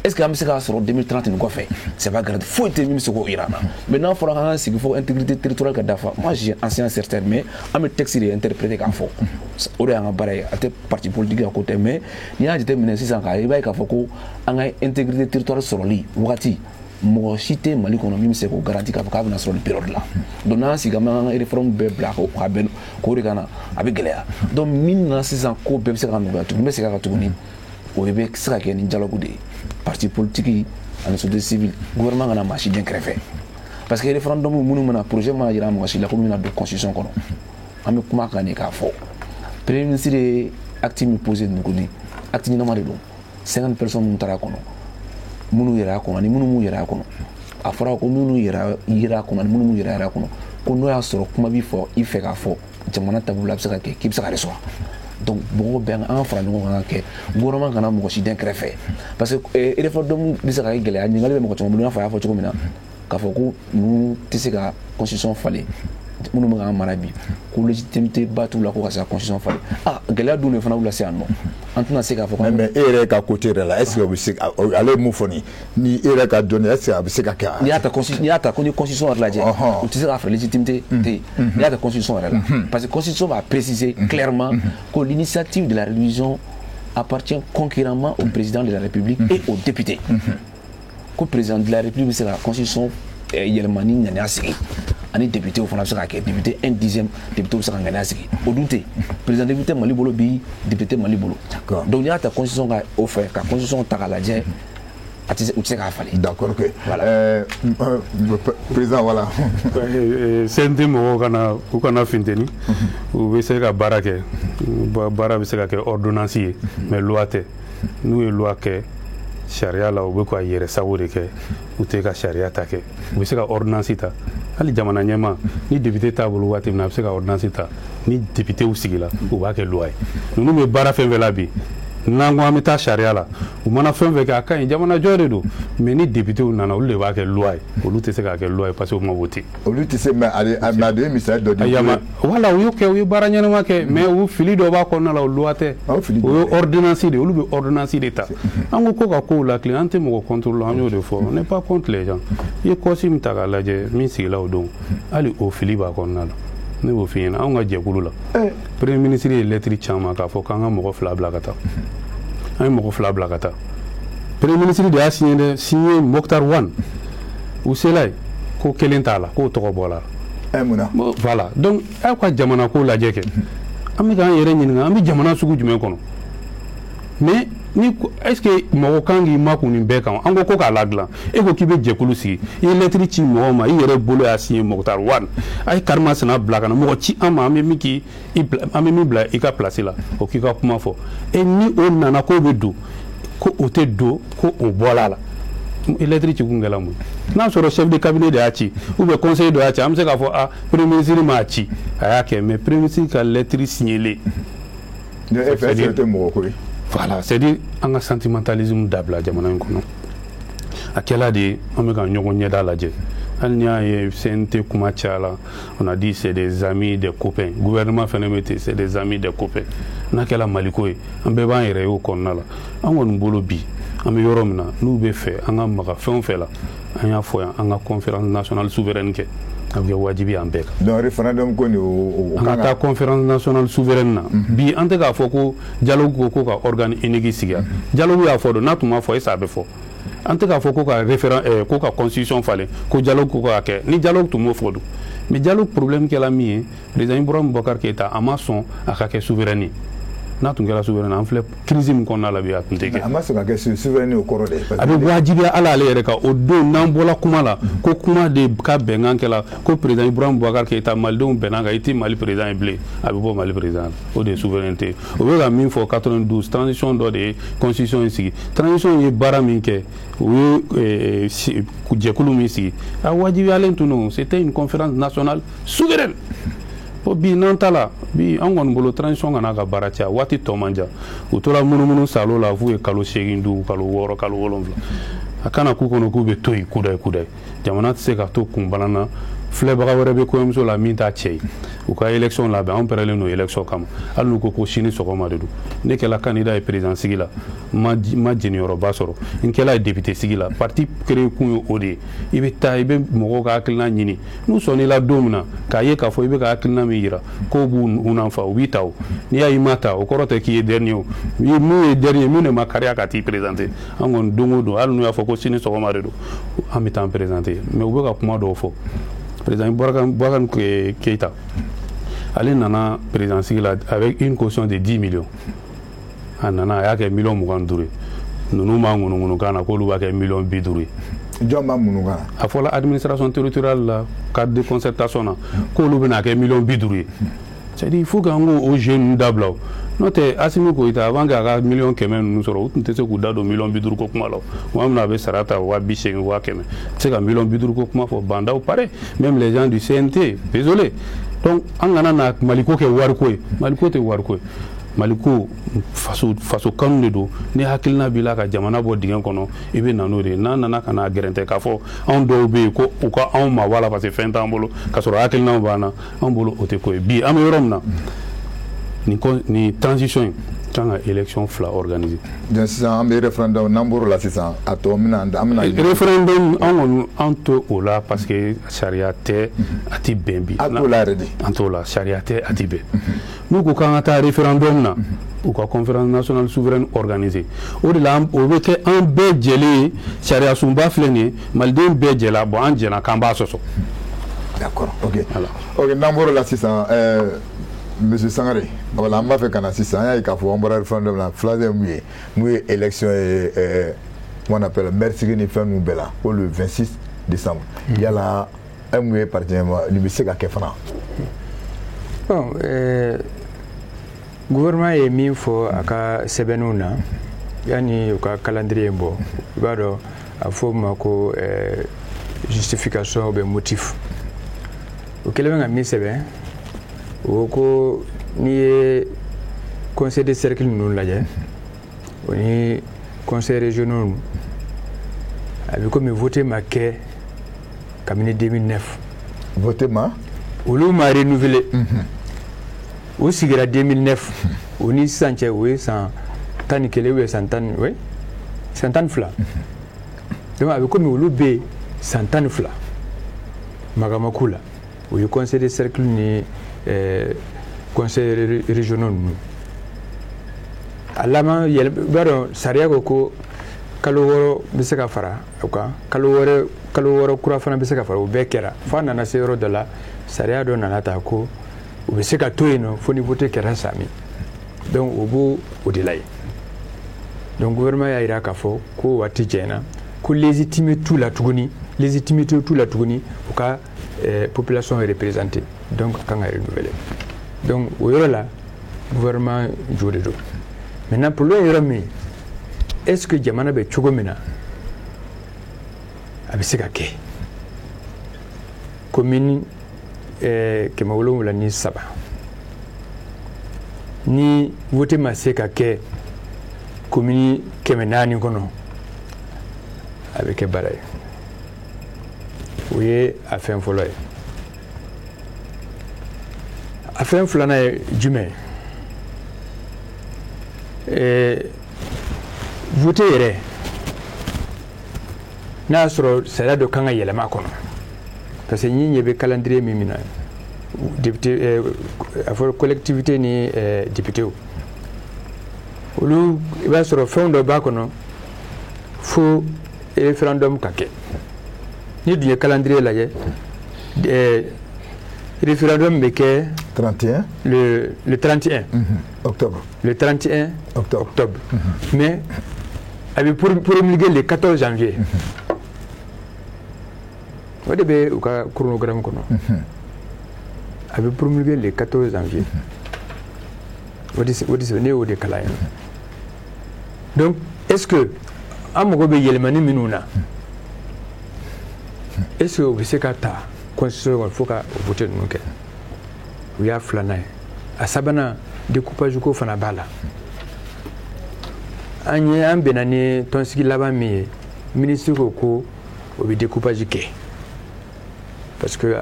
Est-ce que c'est sur 2030 nous fait c'est pas grave faut être même ce qu'on ira maintenant il faudra qu'il faut intégrité territoriale que d'afa moi j'ai ancien certain mais à mes textes il est interprété comme faux au lieu d'un pareil à tes partis politiques à côté mais il y a des termes 600 il va y avoir faut qu'on ait intégrité territoriale sur lui wati moi cité Mali économie c'est qu'on garantit qu'à venir sur le période là donc là si quand même une réforme black au Raben Korigana avec Galéa donc 1600 ko bébé c'est quand nous mais c'est quand tout ni au bébé c'est qu'il y a un dialogue de parti politique ani société civile gouvernement kana machine bien créé parce que référendum munu mana projet mana yira mo la commune de constitution kono am kuma kane ka fo premier ministre acte mi posé ngoni acte ni namare do 50 personnes mun tara kono munu yira kono ni munu mu yira kono afara ko munu yira kono ni munu mu yira kono ko no ya soro kuma bi fo ife ka fo jamana tabula bisa ka ke ki bisa ka reso donc beaucoup bien en fara ɲɔgɔn kan kɛ gouvernement kana mɔgɔ si den kɛrɛfɛ parce que référendum bɛ se ka kɛ gɛlɛya ɲininkali bɛ mɔgɔ caman bolo i n'a fɔ a y'a fɔ cogo min na k'a fɔ ko ninnu tɛ se ka constitution falen minnu bɛ k'an mara bi ko légitimité ba t'u la ko ka se ka constitution falen gɛlɛya dun de fana b'u lase yan nɔ an tɛna se k'a fɔ. mais e yɛrɛ ka côté yɛrɛ la est ce que o bɛ se ale ye mun fɔ nin ni e yɛrɛ ka dɔnni est ce que a bɛ se ka kɛ. n'i y'a ta ko ni constitution yɛrɛ lajɛ u tɛ se k'a fɛ légitimité tɛ yen n'i y'a ta constitution yɛrɛ la parce que constitution va préciser clairement que l'initiative de la révision appartient concurremment au président de la République et aux députés. Que le président de la République bɛ se ka constitution yɛlɛma ni ŋaniya sigi ani député o fana bɛ se ka kɛ député 1/10 député bɛ se ka ŋaniya sigi o dun tɛ président député Mali bolo bi député Mali bolo donc n'i y'a ta constitution ka o fɛ ka constitution ta k'a lajɛ a tɛ se u tɛ se k'a falen. d'accord ok voilà président voilà. CNT mɔgɔw u kana finteni u bɛ se ka baara kɛ baara bɛ se ka kɛ ordonnance ye mais loi tɛ n'u ye loi kɛ sariya la u bɛ ka yɛrɛ sago de kɛ u tɛ ka sariya ta kɛ u bɛ se ka ordonnance ta hali jamana ɲɛmaa ni député t'a bolo waati min na a bɛ se ka ordonnance ta ni député u sigila u b'a kɛ loi ye ninnu bɛ baara fɛn fɛn la bi n'an ko an bɛ taa sariya la u mana fɛn fɛn kɛ a ka ɲi jamanajɔ de don mais ni député nana olu de b'a kɛ loi ye olu tɛ se k'a kɛ loi ye parce que u ma voté olu tɛ se mais a dɔ ye misali dɔ di voilà u y'o kɛ u ye baara ɲɛnama kɛ mais u fili dɔ b'a kɔnɔna la o loi tɛ o ye ordonnance de olu bɛ ordonnance de ta an ko ka kow lakile an tɛ mɔgɔ contre la an y'o de fɔ on n'est pas contre les gens i ye kɔsi min ta k'a lajɛ min sigila o don hali o fili b'a kɔnɔna la ne b'o f'i ɲɛna anw ka jɛkulu la premier ministre ye lettre caman k'a fɔ k'an ka mɔgɔ 2 bila ka taa an ye mɔgɔ 2 bila ka taa premier ministre de y'a signé Mokhtar Wan u sela ye ko kelen t'a la k'o tɔgɔ bɔra la voilà donc aw ka jamana ko lajɛ kɛ an bɛ k'an yɛrɛ ɲininka an bɛ jamana sugu jumɛn kɔnɔ mais ni est ce que mɔgɔ kan k'i makun nin bɛɛ kan an ko k'a ladilan e ko k'i bɛ jɛkulu sigi i ye lettre ci mɔgɔ ma i yɛrɛ bolo y'a signé Mokhtar Wan a ye Karima Sina bila ka na mɔgɔ ci an ma an bɛ min bila i ka place la o k'i ka kuma fɔ e ni o nana k'o bɛ don ko o tɛ don ko o bɔra la lettre ci kun kɛla mun n'a sɔrɔ chef de cabinet de y'a ci ou bien conseiller dɔ y'a ci an bɛ se k'a fɔ ah premier ministre m'a ci a y'a kɛ mais premier ministre ka lettre signée voilà c'est dire an ka sentimentalisme dabila jamana in kɔnɔ a kɛla de an bɛ ka ɲɔgɔn ɲɛda lajɛ hali ni y'a ye CNT kuma cayala on a dit c'est des amis des copains gouvernement fɛnɛ bɛ ten c'est des amis des copains n'a kɛla Maliko ye an bɛɛ b'an yɛrɛ ye o kɔnɔna la an kɔni bolo bi an bɛ yɔrɔ min na n'u bɛ fɛ an ka maga fɛn o fɛn la an y'a fɔ yan an ka conférence nationale souveraine kɛ a bɛ kɛ wajibi an bɛɛ kan. donc référendum ko ni o kan ka taa conférence nationale souveraine na bi an tɛ k'a fɔ ko dialogue ko ka organe unique sigi dialogue y'a fɔ don n'a tun m'a fɔ est-ce que a bɛ fɔ an tɛ k'a fɔ ko ka ko ka constitution falen ko dialogue ko k'a kɛ ni dialogue tun m'o fɔ don mais dialogue problème kɛla min ye président Ibrahim Boubacar Keïta a ma sɔn a ka kɛ souverain n'a tun kɛra souverain an filɛ crise min kɔnɔna la bi a tun tɛ kɛ. a ma sɔn ka kɛ souverain o kɔrɔ de. a bɛ wajibiya ala ale yɛrɛ kan o don n'an bɔla kuma la ko kuma de ka bɛnkan kɛla ko président Ibrahim Boubacar Keïta malidenw bɛnna kan i tɛ Mali président ye bilen a bɛ bɔ Mali président o de ye souveraineté o bɛ ka min fɔ 92 transition dɔ de ye constitution in sigi transition ye baara min kɛ o ye jɛkulu min sigi a wajibiyalen tun don c'était une conférence nationale souveraine. o bi n'an ta la bi an kɔni bolo transition kana ka baara caya waati tɔ man jan u tora munumunu salo la f'u ye kalo 8 duuru kalo 6 kalo 7 a kana k'u kɔnɔ k'u bɛ to yen kudayi kudayi jamana tɛ se ka to kunbalan na filɛbaga wɛrɛ bɛ kɔɲɔmuso la min t'a cɛ ye u ka élection labɛn an pɛrɛlen don élection kama hali n'u ko ko sini sɔgɔma de don ne kɛla candidat ye président sigi la ma jeniyɔrɔba sɔrɔ n kɛla député sigi la parti créé kun ye o de ye i bɛ taa i bɛ mɔgɔw ka hakilina ɲini n'u sɔnn'i la don min na k'a ye k'a fɔ i bɛ ka hakilina min yira k'o b'u nafa u b'i ta o n'i y'a ye i ma ta o kɔrɔ tɛ k'i ye dernier o mun ye dernier mun de ma kariya ka t'i présenter an kɔni don o don hali n'u y'a fɔ ko sini sɔgɔma de don an bɛ taa an présenter mais u bɛ ka kuma dɔw fɔ président Boubacar Keïta ale nana président sigi la avec une caution de 10 millions a nana a y'a kɛ million 25 ye ninnu b'a ŋunuŋunu kan na k'olu b'a kɛ million 50 ye jɔn b'a ŋunu kan a fɔla administration territoriale la cadre de concertation na k'olu bɛna kɛ million 50 ye c'est à dire il faut qu'an k'o jeunes dabila o n'o tɛ Asimi Goïta avant que a ka million 100 ninnu sɔrɔ u tun tɛ se k'u da don million 50 ko kuma la tuma min na a bɛ sara ta 80,000 100,000 tɛ se ka million 50 ko kuma fɔ bandaw pareil même les gens du CNT désolé donc an kana na Maliko kɛ wariko ye Maliko tɛ wariko ye Maliko faso kanu de don ni hakilina b'i la ka jamana bɔ dingɛ kɔnɔ i bɛ na n'o de ye n'an nana ka na gɛrɛntɛ k'a fɔ anw dɔw bɛ yen ko u ka anw ma wala parce que fɛn t'an bolo ka sɔrɔ hakilinaw b'an na anw bolo o tɛ ko ye bi an bɛ yɔrɔ min na ni transition in kan ka élection 2 organiser. donc sisan an bɛ référendum n'an bɔr'o la sisan a tɔ an bɛna référendum an kɔni an to o la parce que sariya tɛ a ti bɛn bi. a t'o la yɛrɛ de. an t'o la sariya tɛ a ti bɛn. n'u ko k'an ka taa référendum na u ka conférence nationale souveraine organiser o de la o bɛ kɛ an bɛɛ jɛlen ye sariya sunba filɛ nin ye malidenw bɛɛ jɛla bon an jɛna k'an b'a sɔsɔ. d'accord ok voilà. ok n'an bɔr'o la sisan monsieur Sangare voilà an b'a fɛ ka na sisan an y'a ye k'a fɔ an bɔra référendum na filanan ye mun ye élection ye comment on appelle maire sigi ni fɛn ninnu bɛɛ la ko le 26 décembre yala mun ye parti ɲɛma nin bɛ se ka kɛ fana. bon gouvernement ye min fɔ a ka sɛbɛnninw na yanni u ka calendrier bɔ i b'a dɔn a fɔ ma ko justification ou bien motif o kɛlen bɛ ka min sɛbɛn o ko n'i ye conseil de cercle ninnu lajɛ o ni conseil régional a bɛ komi voté ma kɛ kabini 2009 voté ma olu ma renouvelé o sigira 2009 o ni sisan cɛ o ye san 11 ou san 10 oui san 12 donc a bɛ komi olu bɛ san 12 magamaku la o ye conseil de cercle ni conseil régional ninnu a laban i b'a dɔn sariya ko kalo 6 bɛ se ka fara o kan kalo wɔɔrɔ kura fana bɛ se ka fara o bɛɛ kɛra fo a nana se yɔrɔ dɔ la sariya dɔ nana ta ko u bɛ se ka to yen nɔ fo ni vote kɛra san min donc o b'o o de la yen donc gouvernement y'a jira k'a fɔ ko waati jɛna ko légitimité t'u la tuguni u ka population représentée donc a kan ka renouveler donc o yɔrɔ la gouvernement jo de don maintenant problème yɔrɔ min est-ce que jamana bɛ cogo min na a bɛ se ka kɛ commune 773 ni vote ma se ka kɛ commune 400 kɔnɔ a bɛ kɛ baara ye o ye a fɛn fɔlɔ ye a fɛn filanan ye jumɛn vote yɛrɛ n'a y'a sɔrɔ sariya dɔ kan ka yɛlɛma a kɔnɔ parce que n ɲɛ bɛ calendrier min na député a fɔ collectivité ni député olu i b'a sɔrɔ fɛn dɔ b'a kɔnɔ fo référendum ka kɛ ni dun ye calendrier lajɛ référendum bɛ kɛ 31 le 31 octobre le 31 octobre mais a bɛ promulguer le 14 janvier o de bɛ u ka chronogramme kɔnɔ a bɛ promulguer le 14 janvier o de ne y'o de kalan yan donc est-ce que an mago bɛ yɛlɛmani minnu na est-ce que o bɛ se ka ta constitution kɔnɔ fo ka o vote ninnu kɛ o y'a filanan ye a sabanan découpage ko fana b'a la an bɛnna ni tɔnsigi laban min ye ministre ko o bɛ découpage kɛ parce que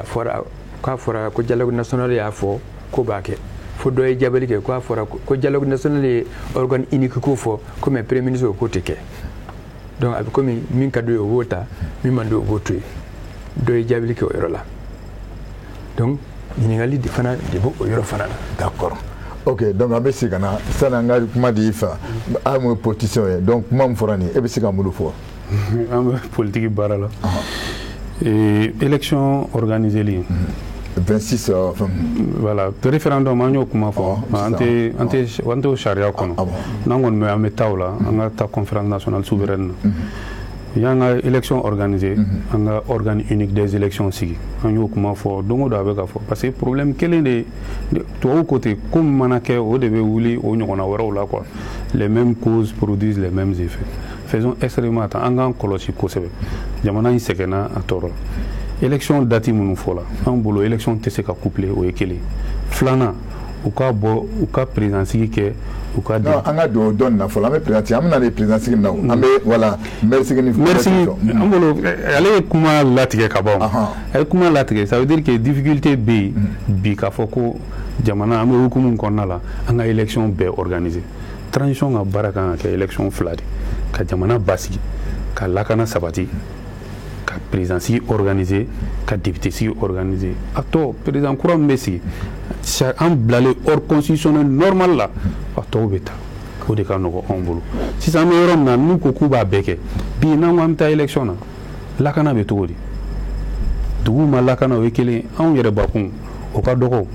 k'a fɔra ko dialogue national y'a fɔ ko b'a kɛ fo dɔ ye jabali kɛ k'a fɔra ko dialogue national ye organe unique ko fɔ ko mais premier ministre ko tɛ kɛ donc a bɛ komi min ka d'o ye o b'o ta min man d'o ye o b'o to yen dɔ ye jabali kɛ o yɔrɔ la donc ɲininkali de fana de b'o yɔrɔ fana na. d'accord ok donc an bɛ segin ka na sani an ka kuma di i fɛ a ye mun ye politicien ye donc kuma min fɔra nin e bɛ se ka mun de fɔ. an bɛ politique baara la. élection organisée li 26 voilà référendum an y'o kuma fɔ an tɛ sariya kɔnɔ n'an kɔni bɛ an bɛ taa o la an ka taa conférence nationale souveraine na y'an ka élection organisée an ka organe unique des élections sigi an y'o kuma fɔ don o don a bɛ ka fɔ parce que problème kelen de tubabu côté ko min mana kɛ o de bɛ wuli o ɲɔgɔnna wɛrɛw la quoi les mêmes causes produisent les mêmes effets faisons extrêmement attention an k'an kɔlɔsi kosɛbɛ jamana in sɛgɛnna a tɔɔrɔ élection date minnu fɔla an bolo élection tɛ se ka couplé o ye kelen filanan u ka bɔ u ka président sigi kɛ u ka non an ka don dɔn na fɔlɔ an bɛ président an bɛ na ni président sigi na an bɛ voilà merci ni merci an bolo ale ye kuma latigɛ ka ban a ye kuma latigɛ ça veut dire que difficulté bɛ yen bi k'a fɔ ko jamana an bɛ hukumu kɔnɔna la an ka élection bɛɛ organiser transition ka baara kan ka kɛ élection fila de ka jamana basigi ka lakana sabati ka président sigi organiser ka député sigi organiser a tɔ président kura min bɛ sigi an bilalen hors constitutionnel normal la a tɔw bɛ taa o de ka nɔgɔ anw bolo sisan an bɛ yɔrɔ min na n'u ko k'u b'a bɛɛ kɛ bi n'an ko an bɛ taa élection na lakana bɛ cogo di duguw ma lakana o ye kelen anw yɛrɛ bakun o ka dɔgɔ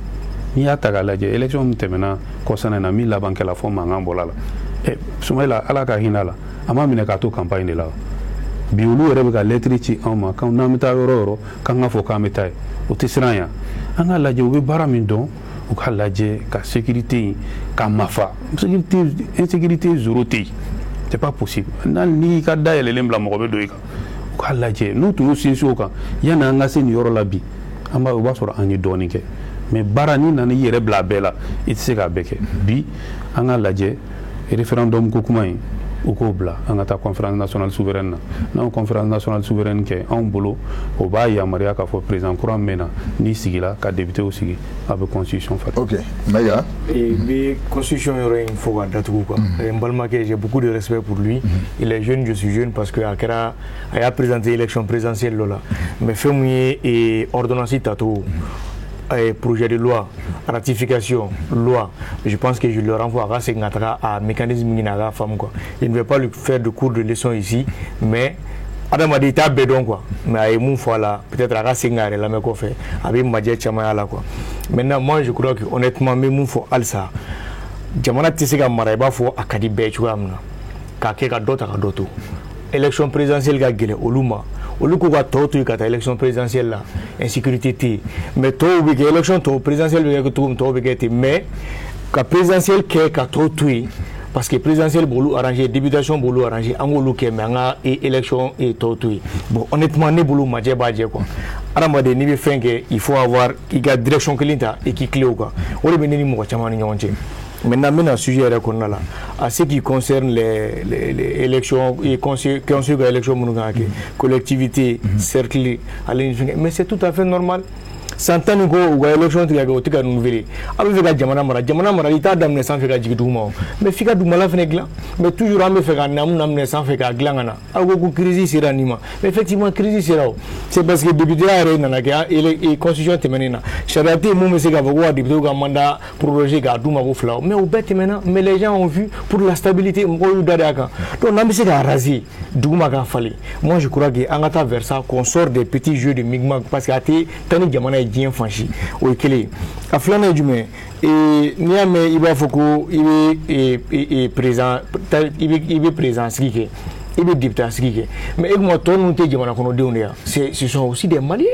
n'i y'a ta k'a lajɛ élection min tɛmɛna kɔsana in na min laban kɛla fɔ mankan bɔra la Soumaïla ala ka hinɛ la a ma minɛ k'a to campagne de la bi olu yɛrɛ bɛ ka lettre ci anw ma n'an bɛ taa yɔrɔ o yɔrɔ k'an ka fɔ k'an bɛ taa yen o tɛ siran yan an ka lajɛ u bɛ baara min dɔn u ka lajɛ ka sécurité in ka mafa insécurité zéro tɛ yen c'est pas possible n'i ka da yɛlɛlen bila mɔgɔ bɛ don i kan u ka lajɛ n'u tun y'u sinsin o kan yanni an ka se nin yɔrɔ la bi u b'a sɔrɔ an ye dɔɔnin kɛ mais baara n'i nana i yɛrɛ bila a bɛɛ la i tɛ se k'a bɛɛ kɛ bi an ka lajɛ référendum ko kuma in u k'o bila an ka taa conférence nationale souveraine na n'an conférence nationale souveraine kɛ anw bolo o b'a yamaruya k'a fɔ président kura min bɛ na n'i sigila ka député sigi a bɛ constitution falen. Ok, Maya. Et constitution yɔrɔ in faut ka datugu quoi. N balimakɛ, j'ai beaucoup de respect pour lui. Il est jeune, je suis jeune parce que a y'a présenté élection présidentielle dɔ la. Mais fɛn mun ye ordonnance tato. Projet de loi, ratification, loi, je pense que je leur renvoie à mécanisme quoi. Je ne vais pas lui faire de cours de leçon ici, mais Adam a dit quoi. Mais il faut là, peut-être à la même fait, avec Madje Chamaya quoi. Maintenant, moi je crois que honnêtement, mais il faut alsa. Jamana Tissega Maraiba faut akadi bechuamna. Kakeka d'autres à d'autres. Élection présidentielle gagée au Luma. Au lieu qu'on a tout élection présidentielle là, insécurité, mais tout élection présidentielle mais la présidentielle qui est trop tué parce que présidentielle boulot arrangé, députation boulot arrangé, en gros qui mais élection et tout tué. Bon honnêtement ne boulot majé badje quoi. Alors ni fait que il faut avoir il y a direction qui et qui clé quoi. On est venu moi chamani nyonche. Maintenant, un sujet à ce qui concerne les élections et conseils de l'élection collectivité, cercle, mais c'est tout à fait normal. Santani ko wa election tiga ko tika nouvelle abe feka jamana mara ita damne sans feka jigiduma mais fika duma la fene glan mais toujours ambe feka namne sans feka glangana ago ko crise sera nima mais effectivement crise sera c'est parce que député a nana ka et constitution temenina charité mo me se ga vogo député ga mandat proroger ga duma ko flaw mais au bête maintenant mais les gens ont vu pour la stabilité mo dariaka donc nambe se ga raser duma ga fali moi je crois que angata vers ça qu'on sort des petits jeux de migma parce que ati tani jamana bien franchi au kele a flana jume et niame iba foko ibe présent ibe présent ski il est député mais il m'a tourné ce sont aussi des Maliens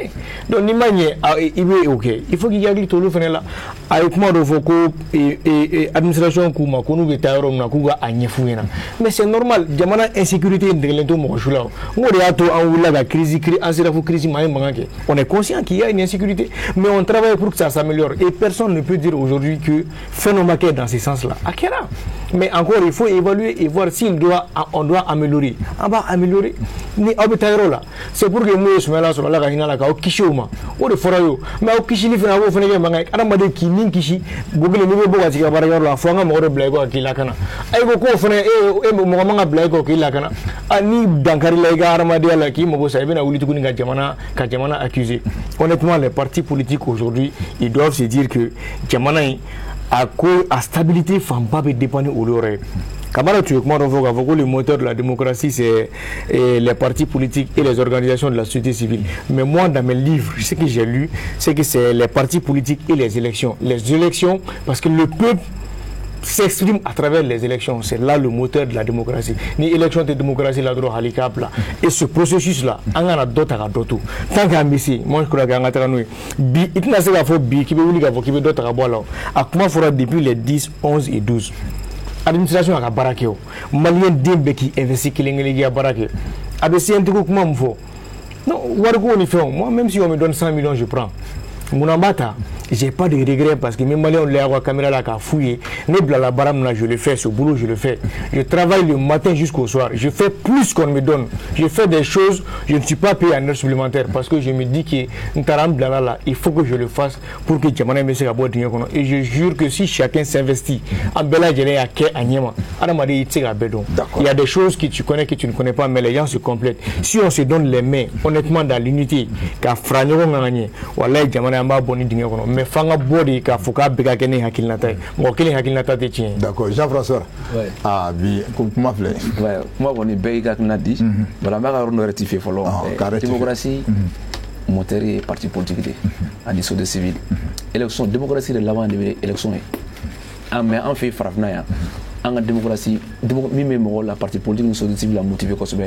donc ni manière il est ok il faut qu'il y ait tout le fait là avec moi de foko et administration kuma konu betairo na kuga anyefuna mais c'est normal jamana insécurité de l'ento mo chula mo de to en wula la crise en sera crise on est conscient qu'il y a une insécurité mais on travaille pour que ça s'améliore et personne ne peut dire aujourd'hui que phénomène dans ce sens là akera mais encore il faut évaluer et voir s'il doit on doit améliorer on va améliorer ni abetairo là c'est pour que moi je me lance sur la gagner la ka kishoma o de forayo mais o kishili fena wo fena manga adama de kinin kishi google ni bo wati ka barayo la fanga mo de blago akila kana ay go ko fena mo manga blago akila kana ani dankari la ga adama de la ki mo bo sa bena wuli tukuni ka jamana accusé honnêtement les partis politiques aujourd'hui ils doivent se dire que jamana à stabilité femme pas dépendre au l'oreille. Kamara tu le moteur de la démocratie c'est les partis politiques et les organisations de la société civile. Mais moi dans mes livres, ce que j'ai lu, c'est que c'est les partis politiques et les élections. Les élections parce que le peuple s'exprime à travers les élections, c'est là le moteur de la démocratie. Ni élection de démocratie la droit halikap là. Et ce processus là, on a d'autres à d'autres. Tant qu'à Messi, moi je crois qu'on a travaillé. Bi, il n'a pas fait bi qui veut vous dire qu'il veut d'autres à boire là. À comment fera depuis les 10, 11 et 12. Administration à Barakeo. Malien d'Imbe qui investit qui l'englige à Barakeo. ABC un truc comment me faut. Non, Wargo on y fait. Moi même si on me donne 100 millions, je prends. Mon ambata, j'ai pas de regrets parce que même Maliens, on les a caméra là qu'à fouiller. Ne blala baram là, je le fais, ce boulot, je le fais. Je travaille le matin jusqu'au soir. Je fais plus qu'on me donne. Je fais des choses, je ne suis pas payé en heure supplémentaire parce que je me dis que Ntaram blala là, il faut que je le fasse pour que Djamana me sera boire. Et je jure que si chacun s'investit, en Bela Djele à Ké à Niema, il y a des choses que tu connais, que tu ne connais pas, mais les gens se complètent. Si on se donne les mains, honnêtement, dans l'unité, qu'à Fragnon Gagné, voilà Djamana. Mais fanga body ka fuka bega kene hakilnata mo kele hakilnata te tien d'accord Jean-François ah bi comment faire ouais moi on est bega knadi voilà ma ka ron rectifier follow démocratie moteur et parti politique en dessous de civil élection démocratie de l'avant de élection mais en fait frafna en démocratie même la parti politique nous sont civil la motiver comme ça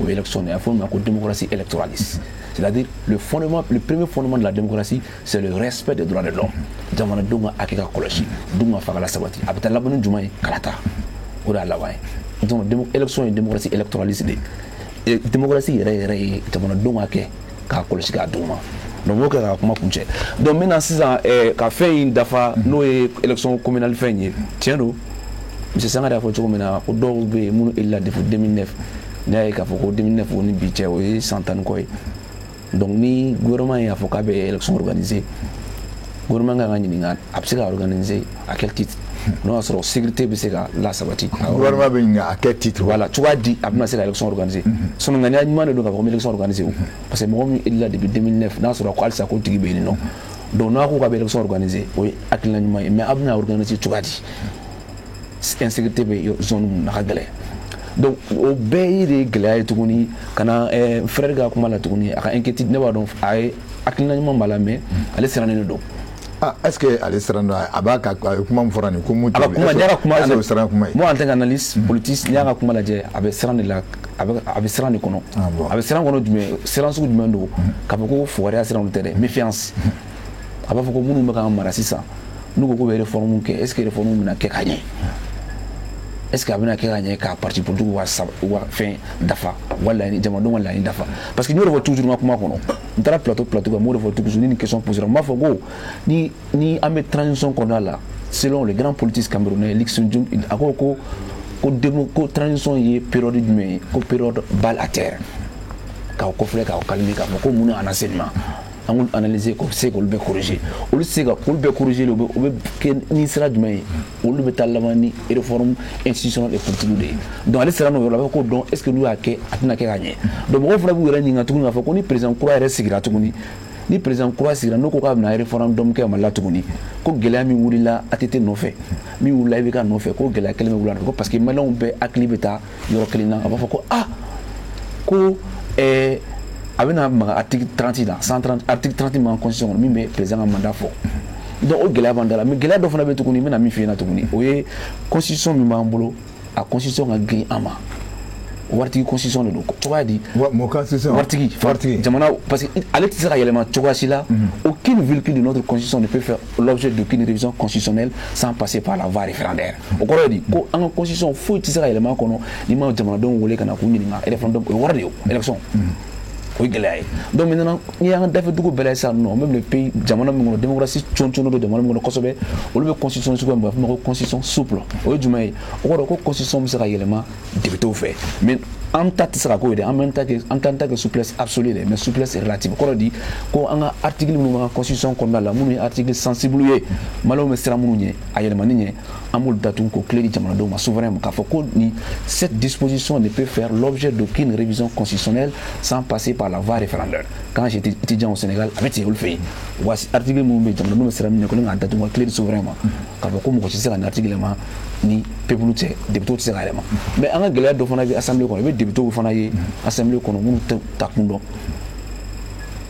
aux élections et à fond la démocratie électoraliste. C'est-à-dire le premier fondement de la démocratie, c'est le respect des droits de l'homme. Jamana dunga akika koloshi, dunga fagala sabati. Abita labanu jumai kalata. Oda lawai. Donc élection et démocratie électoraliste de. Démocratie ré jamana dunga ake ka koloshi ka dunga. Donc moi ka kuma kunche. Donc maintenant si ça ka fait une dafa no élection communale fait tiens nous monsieur Sangare a fɔ cogo min na ko dɔw bɛ yen minnu élila depuis 2009 n'i y'a ye k'a fɔ ko 2009 o ni bi cɛ o ye san 10 kɔ ye donc ni gouvernement y'a fɔ k'a bɛ élection organiser gouvernement kan ka ɲininka a bɛ se ka organiser à quel titre n'o y'a sɔrɔ sécurité bɛ se ka lasabati gouvernement bɛ ɲininka à quel titre voilà cogoya di a bɛna se ka élection organiser sinon ŋaniya ɲuman de don k'a fɔ ko élection organiser o parce que mɔgɔ min élila depuis 2009 n'a sɔrɔ ko halisa ko tigi bɛ yen nɔ donc n'a ko k'a bɛ élection organiser o ye hakilina ɲuman ye mais a bɛna organiser cogoya di insécurité bɛ zone min na ka gɛlɛn donc o bɛɛ de gɛlɛya ye tuguni ka na frère ka kuma la tuguni a ka inquiétude ne b'a dɔn a ye hakilina ɲuman b'a la mais ale sirannen de don. Est-ce que ale siran don a b'a ka kuma min fɔra nin ko mun tɛ moi en tant qu'analyste politique n'i y'a ka kuma lajɛ a bɛ siran de la a bɛ siran de kɔnɔ a bɛ siran kɔnɔ jumɛn siran sugu jumɛn don k'a fɔ ko fugariya siran tɛ dɛ méfiance a b'a fɔ ko minnu bɛ k'an mara sisan n'u ko k'u bɛ réforme kɛ est-ce que réforme bɛna kɛ ka ɲɛ est-ce que a bɛna kɛ ka ɲɛ ka parti politique wa fɛn dafa wala ni jamanadenw ka laɲini dafa parce que n y'o de fɔ toujours n ka kuma kɔnɔ n taara plateau kan n b'o de fɔ toujours ni nin question posera n b'a fɔ ko ni an bɛ transition kɔnɔna la selon les grands politiques camerounais Lik Sunjum a ko ko transition ye période jumɛn ye ko période balle à terre k'aw kɔfilɛ k'aw calmer k'a fɔ ko mun na enseignement an k'olu analyser ko se k'olu bɛ corriger olu se ka olu bɛ corriger o bɛ kɛ ni sira jumɛn ye olu bɛ taa laban ni réforme institutionnelle et politique de ye donc ale sera n'o yɔrɔ la a bɛ ko dɔn est ce que n'u y'a kɛ a tɛna kɛ ka ɲɛ donc mɔgɔw fana b'u yɛrɛ ɲininka tuguni k'a fɔ ko ni président kura yɛrɛ sigira tuguni ni président kura sigira n'o ko k'a bɛna référendum kɛ Mali la tuguni ko gɛlɛya min wulila ATT nɔfɛ min wulila IBK nɔfɛ ko gɛlɛya kelen bɛ wuli a nɔfɛ ko parce que maliyɛnw bɛɛ hakili bɛ taa yɔrɔ kelen na a b'a fɔ ko ko a bɛna maga article 30 la 130 article 30 ma constitution kɔnɔ min bɛ président ka mandat fɔ donc o gɛlɛya b'an da la mais gɛlɛya dɔ fana bɛ tuguni n bɛna min f'i ɲɛna tuguni o ye constitution min b'an bolo a constitution ka girin an ma waritigi constitution de don cogoya di waritigi jamana parce que ale tɛ se ka yɛlɛma cogoya si la aucune véhicule de notre constitution ne peut faire l'objet d'aucune révision constitutionnelle sans passer par la voie référendaire o kɔrɔ ye di ko an ka constitution foyi tɛ se ka yɛlɛma a kɔnɔ n'i ma jamanadenw wele ka na k'u ɲininka référendum o ye wari de ye élection o ye gɛlɛya ye donc maintenant n'i y'an ka dafɛdugu bɛɛ la sisan nɔ même le pays jamana min kɔnɔ démocratie cɔn-cɔn don jamana min kɔnɔ kosɛbɛ olu bɛ constitution sugu min b'a fɔ ma ko constitution souple o ye jumɛn ye o kɔrɔ ko constitution bɛ se ka yɛlɛma députés fɛ mais an ta tɛ se ka k'o ye dɛ an t'an ta kɛ souplesse absolue dɛ mais souplesse relative o kɔrɔ di ko an ka article minnu b'an ka constitution kɔnɔna la minnu ye article sensible ye maliyɛnw bɛ siran minnu ɲɛ a yɛlɛmani ɲɛ an b'olu datugu k'o tile di jamanadenw ma souverain ma k'a fɔ ko ni cette disposition ne peut faire l'objet d'aucune révision constitutionnelle sans passer par la voie référendaire quand j'étais étudiant au Sénégal a bɛ ten olu fɛ yen wa article minnu bɛ jamanadenw bɛ siran min ɲɛ ko ne k'a datugu ka tile di souverain ma k'a fɔ ko mɔgɔ si tɛ se ka nin article yɛlɛma ni peuple tɛ député tɛ se ka yɛlɛma mais an ka gɛlɛya dɔ fana bɛ assemblée kɔnɔ i bɛ député fana ye assemblée kɔnɔ minnu tɛ ta kun dɔn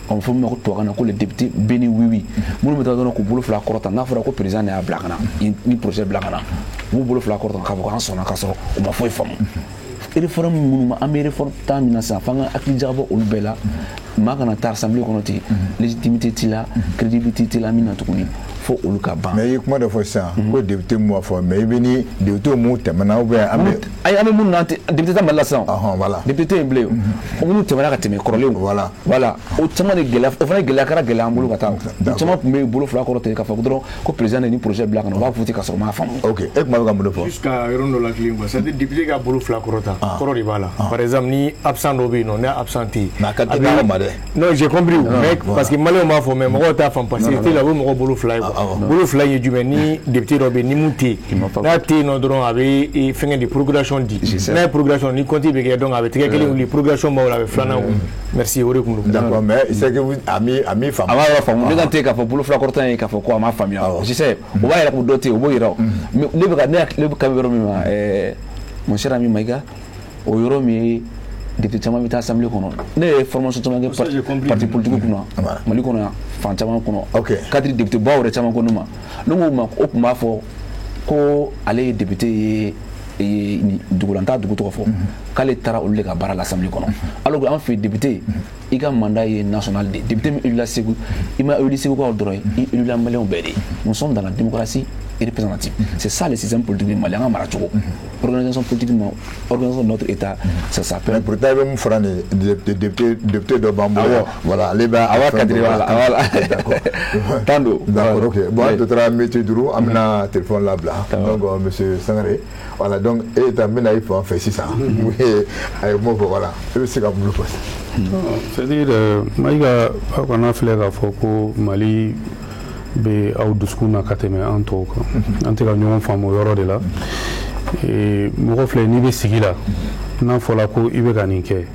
on fɔ min ma ko tubabukan na ko les députés béni oui minnu bɛ taa dɔrɔn k'u bolo fila kɔrɔta n'a fɔra ko président de y'a bila ka na ni projet bila ka na u b'u bolo fila kɔrɔta k'a fɔ k'an sɔnna k'a sɔrɔ u ma foyi faamu réforme minnu ma an bɛ réforme temps min na sisan f'an ka hakili jagabɔ olu bɛɛ la maa kana taa assemblée kɔnɔ ten légitimité t'i la crédibilité t'i la min na tuguni fo olu ka ban. mais i ye kuma dɔ fɔ sisan ko député mun b'a fɔ mais i bɛ ni député mun tɛmɛna ou bien an bɛ minnu na député ta Mali la sisan voilà député in bilen o minnu tɛmɛna ka tɛmɛ kɔrɔlenw voilà o caman de gɛlɛya o fana gɛlɛya kɛra gɛlɛya an bolo ka taa o caman tun bɛ bolo fila kɔrɔ ten k'a fɔ dɔrɔn ko président de ni projet bila ka na o b'a voté ka sɔrɔ u m'a faamu. ok e kuma bɛ ka mun de fɔ. jusqu'à yɔrɔ dɔ la kelen quoi c'est à dire député ka bolo fila kɔrɔ ta kɔrɔ de b'a la par exemple ni absent dɔ bɛ yen nɔ n'a absent tɛ yen. mais a ka teli ɲɔgɔn ma dɛ. non j'ai compris mais parce que maliyɛnw b'a fɔ mais mɔgɔw t'a faamu parce que tɛ la o ye mɔgɔ bolo fila ye quoi bolo fila ye jumɛn ni député dɔ bɛ yen ni mun tɛ yen n'a tɛ yen nɔ dɔrɔn a bɛ fɛngɛ de procuration di n'a ye procuration ni compte bɛ kɛ donc a bɛ tigɛ kelen wuli procuration b'aw la a bɛ filanan merci o de tun don. d'accord mais c'est que a mi faamu. a b'a yɛrɛ faamu ne ka tɛ k'a fɔ bolo fila kɔrɔta ye k'a fɔ ko a ma faamuya je sais o b'a yɛrɛ ko dɔ tɛ yen o b'o yira o mais ne bɛ ka yɔrɔ min ma mon cher ami Maïga o yɔrɔ min ye député caman bɛ taa assemblée kɔnɔ ne ye formation caman kɛ parti politique kunna Mali kɔnɔ yan fan caman kɔnɔ cadre député baw yɛrɛ caman ko ne ma ne ko ma o tun b'a fɔ ko ale ye député ye dugulan t'a dugu tɔgɔ fɔ k'ale taara olu de ka baara la assemblée kɔnɔ alors que an fɛ député i ka mandat ye national de député min élula Segu i ma élu Segukaw dɔrɔn ye i élula maliyɛnw bɛɛ de nous sommes dans la démocratie et représentative. C'est ça le système politique du Mali. Organisation politique, organisation de notre État, ça s'appelle. Pour ta même frère, député de Bambou. Voilà, les bas. Voilà. D'accord. D'accord, ok. Bon, tu as mis tu droit, amena téléphone là-bas. Donc, monsieur Sangaré. Voilà, donc, et tu as mis il faut faire ça. Oui, voilà. C'est comme vous le passez. C'est-à-dire, Maïga, on a fait la fois que Mali. Be aw dusukun ka tɛmɛ an tɔw kan an tɛ ka ɲɔgɔn faamu o yɔrɔ de la mɔgɔ filɛ n'i bɛ sigi la n'a fɔra ko i bɛ ka nin kɛ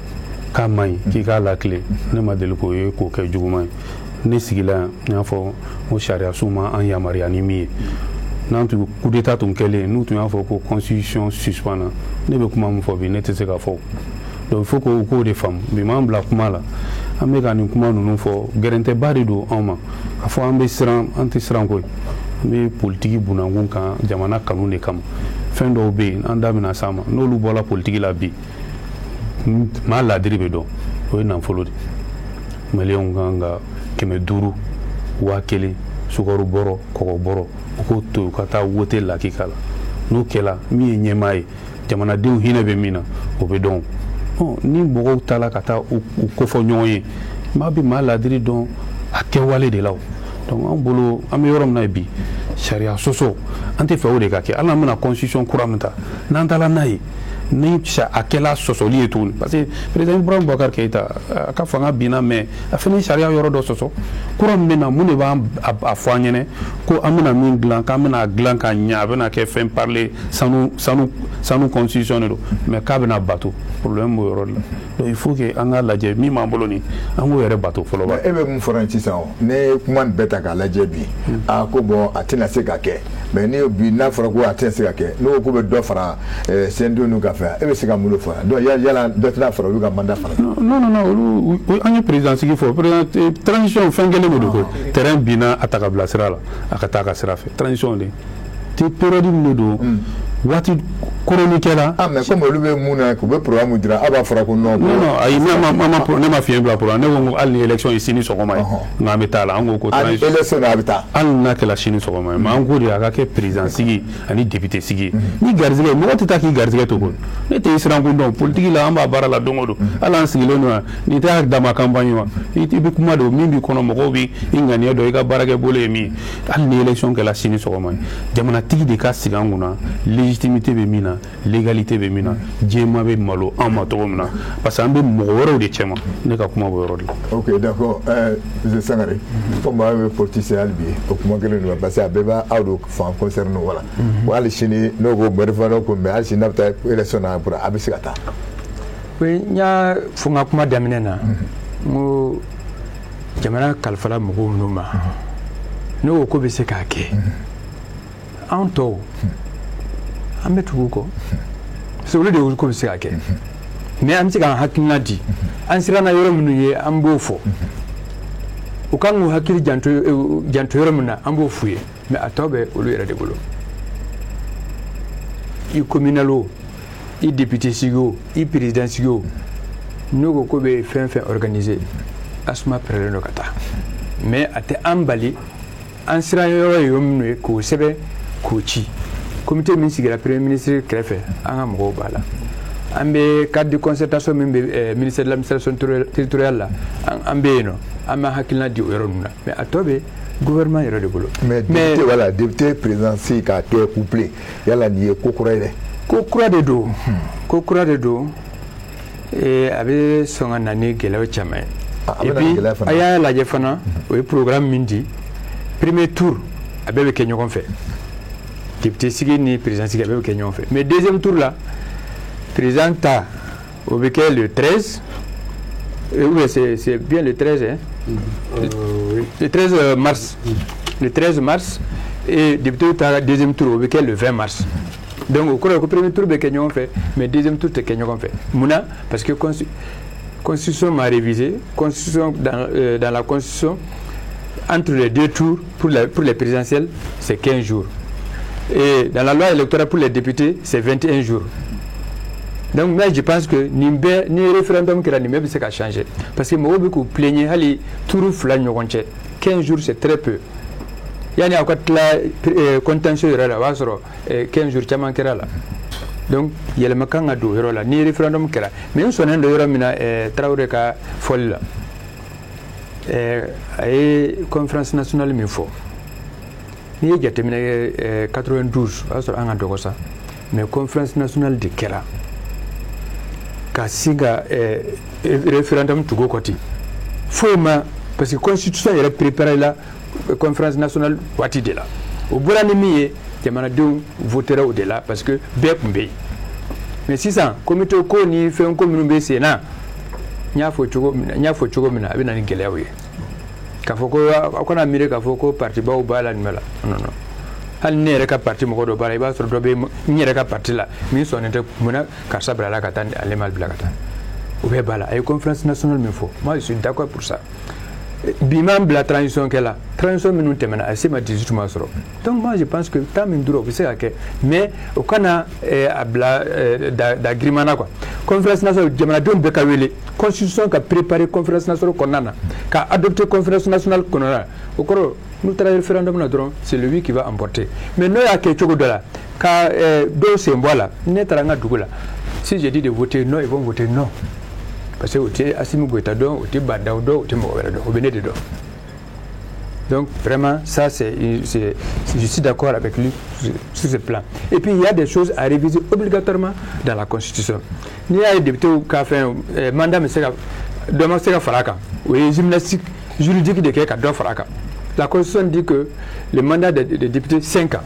k'a man ɲi k'i k'a lakile ne ma deli k'o ye k'o kɛ juguman ye ne sigila yan n y'a fɔ ko sariyaso ma an yamaruya ni min ye n'an tun coup d'état tun kɛlen n'u tun y'a fɔ ko constitution suspend na ne bɛ kuma min fɔ bi ne tɛ se ka fɔ donc il faut que k'o de faamu bi m'an bila kuma la an bɛ ka nin kuma ninnu fɔ gɛrɛntɛba de don anw ma a fɔ an bɛ siran an tɛ siran koyi an bɛ politiki bunakun kan jamana kanu de kama fɛn dɔw bɛ yen an da bɛna s'a ma n'olu bɔra politiki la bi maa ladiri bɛ dɔn o ye nafolo de maliyɛnw kan ka 500 1000 sukaro bɔrɔ kɔgɔ bɔrɔ u k'o to u ka taa wote lakika la n'o kɛla min ye ɲɛmaa ye jamanadenw hinɛ bɛ min na o bɛ dɔn ni mɔgɔw taara ka taa u kofɔ ɲɔgɔn ye maa bɛ maa ladiri dɔn a kɛwale de la donc an bolo an bɛ yɔrɔ min na bi sariya sɔsɔ an tɛ fɛ o de ka kɛ hali n'an bɛna constitution kura min ta n'an taara n'a ye ni a kɛla sɔsɔli ye tuguni parce que président Ibrahim Boubacar Keïta a ka fanga binna mais a fana ye sariya yɔrɔ dɔ sɔsɔ kura min bɛ na mun de b'an a fɔ an ɲɛna ko an bɛna min dilan k'an bɛna dilan ka ɲɛ a bɛna kɛ fɛn parler sanu constitution de don mais k'a bɛna bato problème b'o yɔrɔ de la donc il faut que an k'a lajɛ min b'an bolo nin an k'o yɛrɛ bato fɔlɔ ba. e bɛ mun fɔra sisan o ne kuma nin bɛɛ ta k'a lajɛ bi a ko bon a tɛna se ka kɛ mais ni bi n'a fɔra ko a tɛna se ka kɛ n'o ko bɛ dɔ fara CNDO n'u ka fɛ e bɛ se ka mun fɔ donc yala dɔ tɛna fara olu ka mandat fara. non olu an ye président sigi fɔ président transition fɛn kelen de don ko terrain binna a ta ka bila sira la a ka taa ka sira fɛ transition de te période min de don waati koronikɛla. mais comme olu bɛ mun na k'u bɛ programme dira a b'a fɔra ko non. ayi ne ma fiɲɛ bila programme ne ko n ko hali ni élection ye sini sɔgɔma ye nka an bɛ taa la an ko ko transition. hali élection a bɛ taa. hali n'a kɛla sini sɔgɔma ye mais an ko de a ka kɛ président sigi ani député sigi ni garizɛgɛ mɔgɔ tɛ taa k'i garizɛgɛ to ko ne tɛ siran ko dɔn politique la an b'a baara la don o don hali an sigilen don yan nin tɛ dama campagne ma i bɛ kuma don min b'i kɔnɔ mɔgɔw bɛ i ŋaniya dɔn i ka baarakɛ bolo ye min ye hali ni élection kɛla sini sɔgɔma ye jamanatigi de ka sigi an kunna légitimité bɛ min na légalité bɛ min na diɲɛma bɛ malo an ma cogo min na parce que an bɛ mɔgɔ wɛrɛw de cɛ ma ne ka kuma b'o yɔrɔ de la. ok d'accord monsieur Sangaré comme aw ye politicien hali bi o kuma kelen ninnu parce que a bɛɛ b'aw de fan concerné wala wa hali sini n'o ko mɛrifano ko mais hali sini n'a bɛ taa élection na a bɛ se ka taa. oui n y'a fɔ n ka kuma daminɛ na n ko jamana kalifala mɔgɔw minnu ma n'o ko ko bɛ se k'a kɛ anw tɔw an bɛ tugu kɔ parce que olu de y'u ko bɛ se ka kɛ mais an bɛ se k'an hakilina di an siranna yɔrɔ minnu ye an b'o fɔ u kan k'u hakili janto yɔrɔ min na an b'o f'u ye mais a tɔ bɛ olu yɛrɛ de bolo i communal o i député sigi o i président sigi o n'o ko ko bɛ fɛn fɛn organiser asuma pɛrɛlen don ka taa mais a tɛ an bali an siran yɔrɔ ye yɔrɔ minnu ye k'o sɛbɛn k'o ci comité min sigira premier ministre kɛrɛfɛ an ka mɔgɔw b'a la an bɛ cadre de concertation min bɛ ministère de l'administration territoriale la an bɛ yen nɔ an bɛ hakilina di o yɔrɔ ninnu na mais a tɔ bɛ gouvernement yɛrɛ de bolo. mais député voilà député président si k'a kɛ couplé yala nin ye ko kura ye dɛ. ko kura de don ko kura de don a bɛ sɔn ka na ni gɛlɛyaw caman ye et puis a y'a lajɛ fana o ye programme min di premier tour a bɛɛ bɛ kɛ ɲɔgɔn fɛ. député sigi ni président sigi a bɛɛ bɛ kɛ ɲɔgɔn fɛ mais deuxième tour la président ta o bɛ kɛ le 13 ou bien c'est bien le 13 hein le 13 mars le 13 mars et député ta deuxième tour o bɛ kɛ le 20 mars donc o kɔrɔ ye ko premier tour bɛ kɛ ɲɔgɔn fɛ mais deuxième tour tɛ kɛ ɲɔgɔn fɛ munna parce que constitution m'a révisé constitution dans la constitution entre les deux tours pour les présidentielles c'est 15 jours. Et dans la loi électorale pour les députés, c'est 21 jours. Donc moi je pense que ni référendum qui a se changer. Parce que moi je peux plaigner, 15 jours c'est très peu. yani a ko tila contentieux yɛrɛ la o b'a sɔrɔ 15 jours caman kɛra la donc yɛlɛma kan ka don yɔrɔ la ni référendum kɛra mais n sɔnnen do yɔrɔ min na Traoré ka fɔli la a ye conférence nationale min fɔ n'i ye jateminɛ 92 o y'a sɔrɔ an ka dɔgɔ sa mais conférence nationale de kɛra ka sin ka référendum tugu kɔ ten foyi ma parce que constitution yɛrɛ préparé la conférence nationale waati de la o bɔra ni min ye jamanadenw votera o de la parce que bɛɛ tun bɛ yen mais sisan comité ko ni fɛn ko minnu bɛ sen na n y'a fɔ cogo min na a bɛ na ni gɛlɛyaw ye k'a fɔ ko aw kana miiri k'a fɔ ko parti baw b'a la nin bɛ la non non hali ne yɛrɛ ka parti mɔgɔ dɔ b'a la i b'a sɔrɔ dɔ bɛ n yɛrɛ ka parti la min sɔnnen tɛ munna karisa bila la ka taa ale ma bila ka taa o bɛɛ b'a la a ye conférence nationale min fɔ moi je suis d'accord pour ça bi m'an bila transition kɛ la transition minnu tɛmɛna a se ma 18 mois sɔrɔ donc moi je pense que temps min dura o bɛ se ka kɛ mais o kana a bila da girinma na quoi conférence nationale jamanadenw bɛɛ ka wele constitution ka préparer conférence nationale kɔnɔna na ka adopter conférence nationale kɔnɔna na o kɔrɔ n'u taara référendum na dɔrɔn c'est lui qui va emporter mais n'o y'a kɛ cogo dɔ la ka dɔw sen bɔ a la ne taara n ka dugu la si je dis de voter non ils vont voter non parce que o tɛ Assimi Goïta dɔn o tɛ Badaw dɔn o tɛ mɔgɔ wɛrɛ dɔn o bɛ ne de dɔn donc vraiment ça je suis d'accord avec lui sur ce plan et puis il y a des choses à réviser obligatoirement dans la constitution n'i y'a ye député ka fɛn mandat bɛ se ka dɔ ma se ka fara a kan o ye gymnastique juridique de kɛ ka dɔ fara a kan la constitution dit que le mandat des députés 5 ans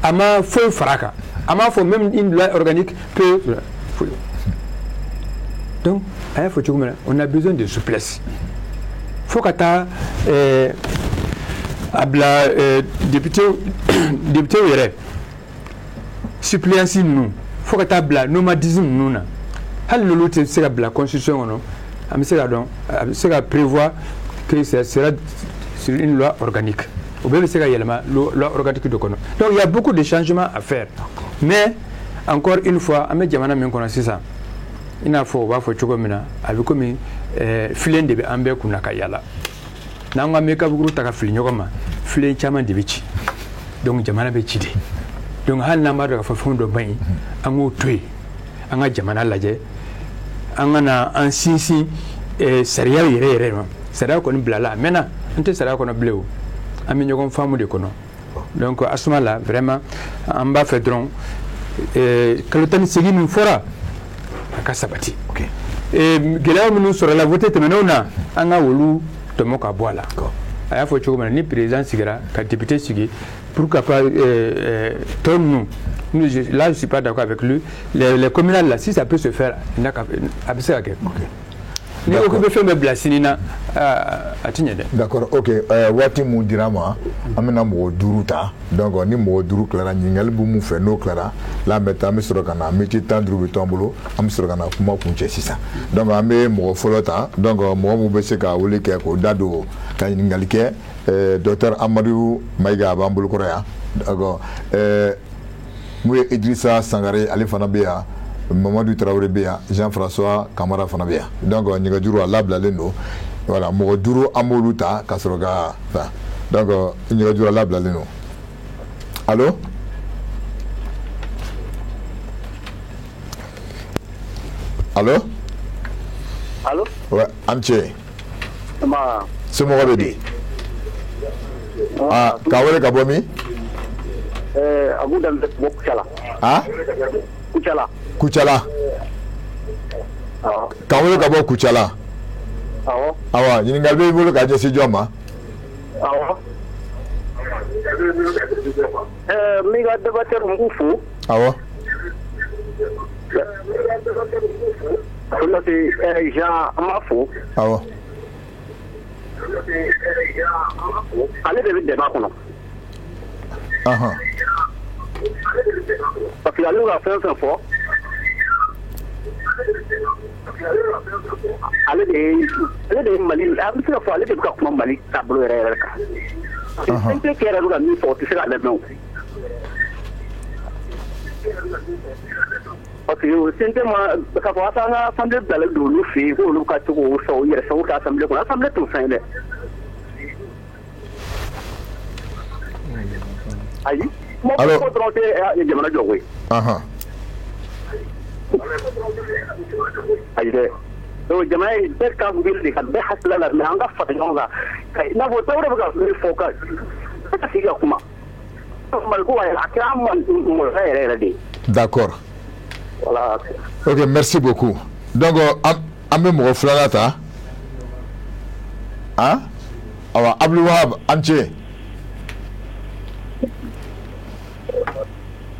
a ma foyi fara a kan a m'a fɔ même une loi organique peut donc a y'a fɔ cogo min na on a besoin de souplesse fo ka taa a bila député yɛrɛ suppléance ninnu fo ka taa bila nomadisme ninnu na hali n'olu tɛ se ka bila constitution kɔnɔ an bɛ se ka dɔn a bɛ se ka prévoir que ça sera sur une loi organique o bɛɛ bɛ se ka yɛlɛma loi organique dɔ kɔnɔ donc il y a beaucoup de changements à faire mais encore une fois an bɛ jamana min kɔnɔ sisan i n'a fɔ o b'a fɔ cogo min na a bɛ komi filen de bɛ an bɛɛ kunna ka yala n'an ka mekabuguru ta ka fili ɲɔgɔn ma filen caman de bɛ ci donc jamana bɛ ci de donc hali n'an b'a dɔn k'a fɔ fɛn dɔ man ɲi an k'o to yen an ka jamana lajɛ an ka na an sinsin sariya yɛrɛ yɛrɛ ma sariya kɔni bilala a mɛnna an tɛ sariya kɔnɔ bilen o an bɛ ɲɔgɔn faamu de kɔnɔ donc a suma la vraiment an b'a fɛ dɔrɔn kalo 18 min fɔra a ka sabati gɛlɛya minnu sɔrɔla vote tɛmɛnenw na an ka olu tɔmɔ ka bɔ a la a y'a fɔ cogo min na ni président sigira ka député sigi pour que tɔ ninnu là je suis pas d'accord avec lui les communales là si ça peut se faire a bɛ se ka kɛ ni ko bɛ fɛn bɛɛ bila sini na a ti ɲɛ dɛ. d'accord ok waati mun dira ma an bɛna mɔgɔ 5 ta donc ni mɔgɔ 5 tilara ɲininkali bɛ mun fɛ n'o tilara là an bɛ taa an bɛ sɔrɔ ka na miniti 10 bɛ to an bolo an bɛ sɔrɔ ka na kuma kuncɛ sisan donc an bɛ mɔgɔ fɔlɔ ta donc mɔgɔ mun bɛ se ka wele kɛ k'o da don ka ɲininkali kɛ docteur Amadu Mayiga a b'an bolo kɔrɔ yan donc mun ye Idrissa Sangare ale fana bɛ yan Mamadou Traoré bɛ yan Jean-François Kamara fana bɛ yan donc nɛgɛjuru a labilalen don voilà mɔgɔ 5 an b'olu ta ka sɔrɔ ka donc nɛgɛjuru a labilalen don allo allo allo ouais an cɛ somɔgɔ bɛ di k'a wele ka bɔ min Abu Danbe bɔ Kucala Kucala k'a wele ka bɔ Kucala awa ɲininkali b'i bolo ka ɲɛsin jɔn ma min ka débatteur n b'u fo awɔ Jean an b'a fo awɔ ale de bɛ débat kɔnɔ parce que ale bɛ ka fɛn fɛn fɔ ale de ye Mali a bɛ se ka fɔ ale de bɛ ka kuma Mali taabolo yɛrɛ yɛrɛ kan CNTP yɛrɛ bɛ ka min fɔ o tɛ se ka lamɛn o parce que CNTP ma k'a fɔ an ka assemblée bilalen don olu fɛ yen ko olu ka to k'o sɔn u yɛrɛ sɔn u ka assemblée kɔnɔ assemblée t'o fɛn dɛ ayi mo ko dronte e jamana jogoy ayi de do jamana be ka bil de kan be hasla la me anga fata jonga kay na bo tawre ba ko focus ta siga kuma mal ko wala akram mo re de d'accord voilà ok merci beaucoup donc ambe mo flanata hein awa Abdul Wahab anche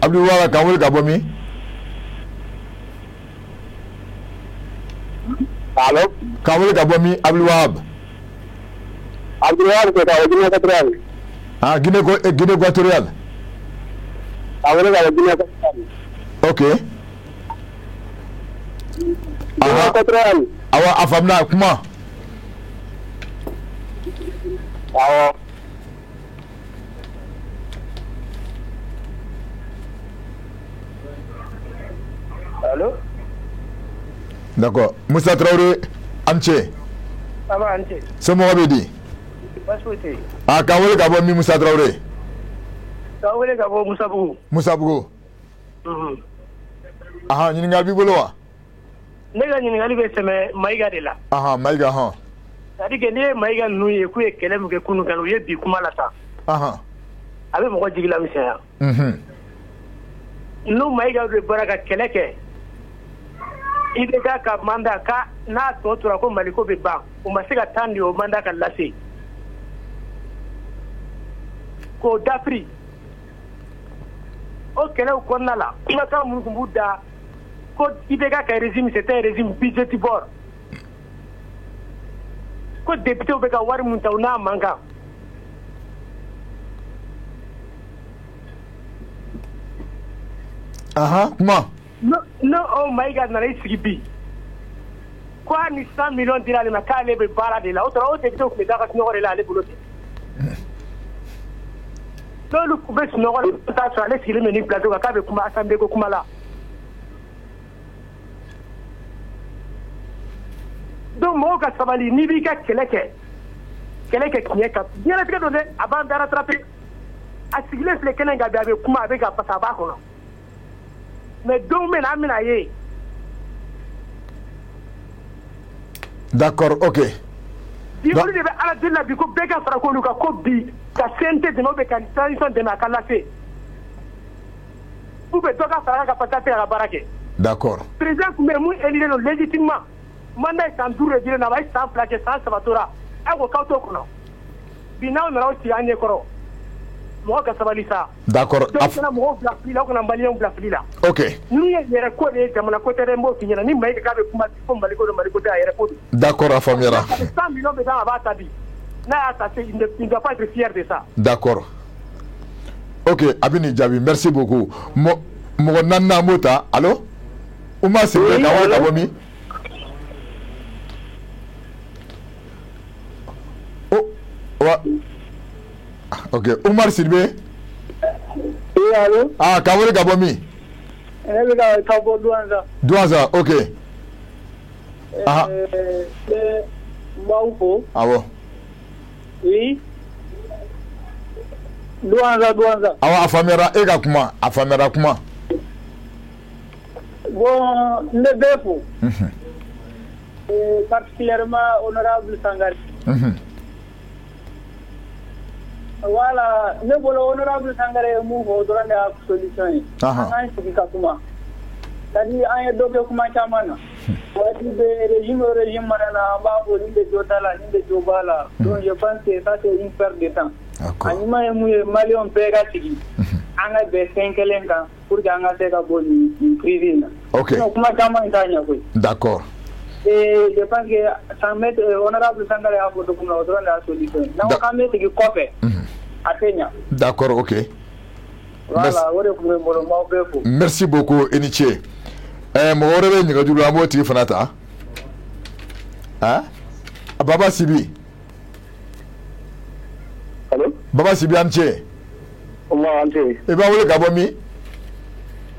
Abdul Wahab kan wele ka bɔ min allo kan wele ka bɔ min Abdul Wahab ko ta Guinée Equatoriale Guinée Equatoriale awele ka Guinée Equatoriale ok awa afamna kuma awo allo d'accord Moussa Traoré Anche ama Anche Somo Abedi paspoté ka wele ka bɔ min Moussa Traoré ka wele ka bɔ Moussa Bugu ɲininkali b'i bolo wa ne ka ɲininkali bɛ tɛmɛ Mayiga de la Mayiga c'est-à-dire que n'i ye Mayiga ninnu ye k'u ye kɛlɛ min kɛ kunun kan u ye bi kuma la sa a bɛ mɔgɔ jigi lamisɛnya n'u Mayiga de bɔra ka kɛlɛ kɛ IBK ka mandat ka n'a tɔ tora ko Mali ko bɛ ban u ma se ka temps di o mandat ka lase k'o dafiri o kɛlɛw kɔnɔna la kumakan minnu tun b'u da ko IBK ka régime c'était un régime budgétivore ko député bɛ ka wari mun ta u n'a man kan kuma no o Mayiga nana i sigi bi ko a ni 100 millions dira ale ma k'ale bɛ baara de la o tora o député tun bɛ taa ka sunɔgɔ de la ale bolo ten n'olu tun bɛ sunɔgɔ de t'a sɔrɔ ale sigilen bɛ ni plateau kan k'a bɛ kuma assemblée ko kuma la donc mɔgɔw ka sabali n'i b'i ka kɛlɛ kɛ tiɲɛ kan diɲɛlatigɛ don dɛ a b'an bɛɛ rattraper a sigilen filɛ kɛnɛ kan bi a bɛ kuma a bɛ ka parce que a b'a kɔnɔ mais don bɛ na an bɛna ye d'accord ok bi olu de bɛ ala deli la bi ko bɛɛ ka fara k'olu kan ko bi ka CNT dɛmɛ ou bien ka transition dɛmɛ a ka lase ou bien dɔ ka fara a ka parce que a tɛ ka baara kɛ d'accord président tun bɛ yen mun élilen don légitimement mandat ye san 5 de dilen na a b'a ye san 2 kɛ san 3 tora a ko k'aw t'o kɔnɔ bi n'aw nana aw sigi an ɲɛkɔrɔ mɔgɔ ka sabali sa d'accord donc kana mɔgɔw bila fili la aw kana maliyɛnw bila fili la ok n'u ye yɛrɛ ko de ye jamana ko tɛ dɛ n b'o f'i ɲɛna ni Mayiga k'a bɛ kuma ko Mali ko don Mali ko tɛ a yɛrɛ ko don d'accord a faamuyara 100 millions bɛ taa a b'a ta bi n'a y'a ta se il ne doit pas être fier de ça d'accord ok a bɛ nin jaabi merci beaucoup mɔgɔ naani an b'o ta allo Umar Sidibe ka wele ka bɔ min ok Umar Sidibe allo ka wele ka bɔ min ne bɛ ka bɔ Douanza ok n b'aw fo awɔ oui Douanza awɔ a faamuyara e ka kuma a faamuyara kuma bon n bɛ bɛɛ fo particulièrement honorable Sangare voilà ne bolo honorable Sangare ye mun fɔ dɔrɔn de y'a solution ye an sigi ka kuma c'est-à-dire an ye dɔ kɛ kuma caman na waati bɛ régime mana na an b'a fɔ nin bɛ dɔ ta la nin bɛ dɔ b'a la donc je pense que ça c'est une perte de temps a ɲuman ye mun ye maliyɛnw bɛɛ ka sigi an ka bɛn fɛn kelen kan pour que an ka se ka bɔ nin crise in na kuma caman t'a ɲɛ koyi d'accord et je pense que sans mettre honorable Sangare y'a fɔ cogo min na o dɔrɔn de y'a solution n'an ko k'an bɛ sigi kɔfɛ a tɛ ɲa d'accord ok voilà o de tun bɛ n bolo n b'aw bɛɛ fo merci beaucoup i ni ce mɔgɔ wɛrɛ bɛ nɛgɛjuru la an b'o tigi fana ta Baba Sibi allo Baba Sibi an ce an ce i b'a wele ka bɔ min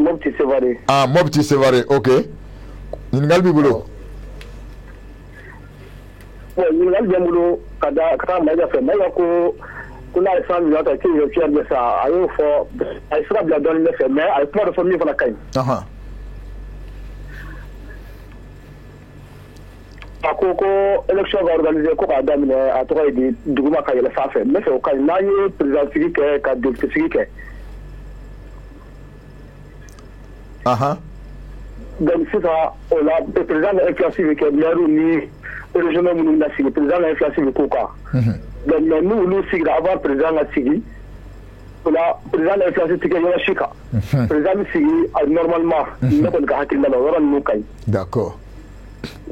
Mopti Sevare Mopti Sevare ok ɲininkali b'i bolo ɲininkali bɛ n bolo ka taa Mayiga fɛ Mayiga ko qu'on a 100 millions qui est fier de ça. Il sera bien donné le fait, mais il faut de famille pour la caille. Akoko élection va organiser ko ka damine a to di duguma ka yele fa fe mais o ka na ni président figi ke ka député figi ke donc c'est ça on a le président de l'inflation ke maire ni régional mun na figi président de l'inflation ko ka donc nous figi avoir président na figi la président de l'inflation ke yo shika président figi normalement ne ko ka hakilla la wara nu kai d'accord.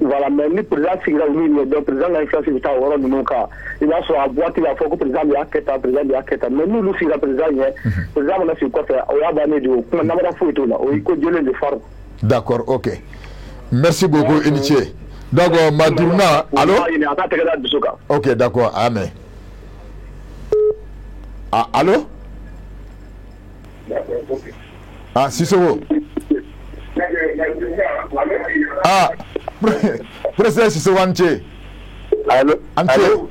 Voilà, mais le président Sigra Oumi, le président de l'inflation est au rôle de nos cas. Il a soit à boîte, il a fait que le président de Aketa, président de Aketa. Mais nous, nous, Sigra président, le président, on a fait quoi faire? On a banné du haut. On a pas foutu là. On a congelé les formes. D'accord, ok. Merci beaucoup, Iniché. Donc, Madouna, allô? Ok, d'accord, amen. Ah, allô? Ah, Sissoko. Ah, président Sissoko Anché. Allô? Allô?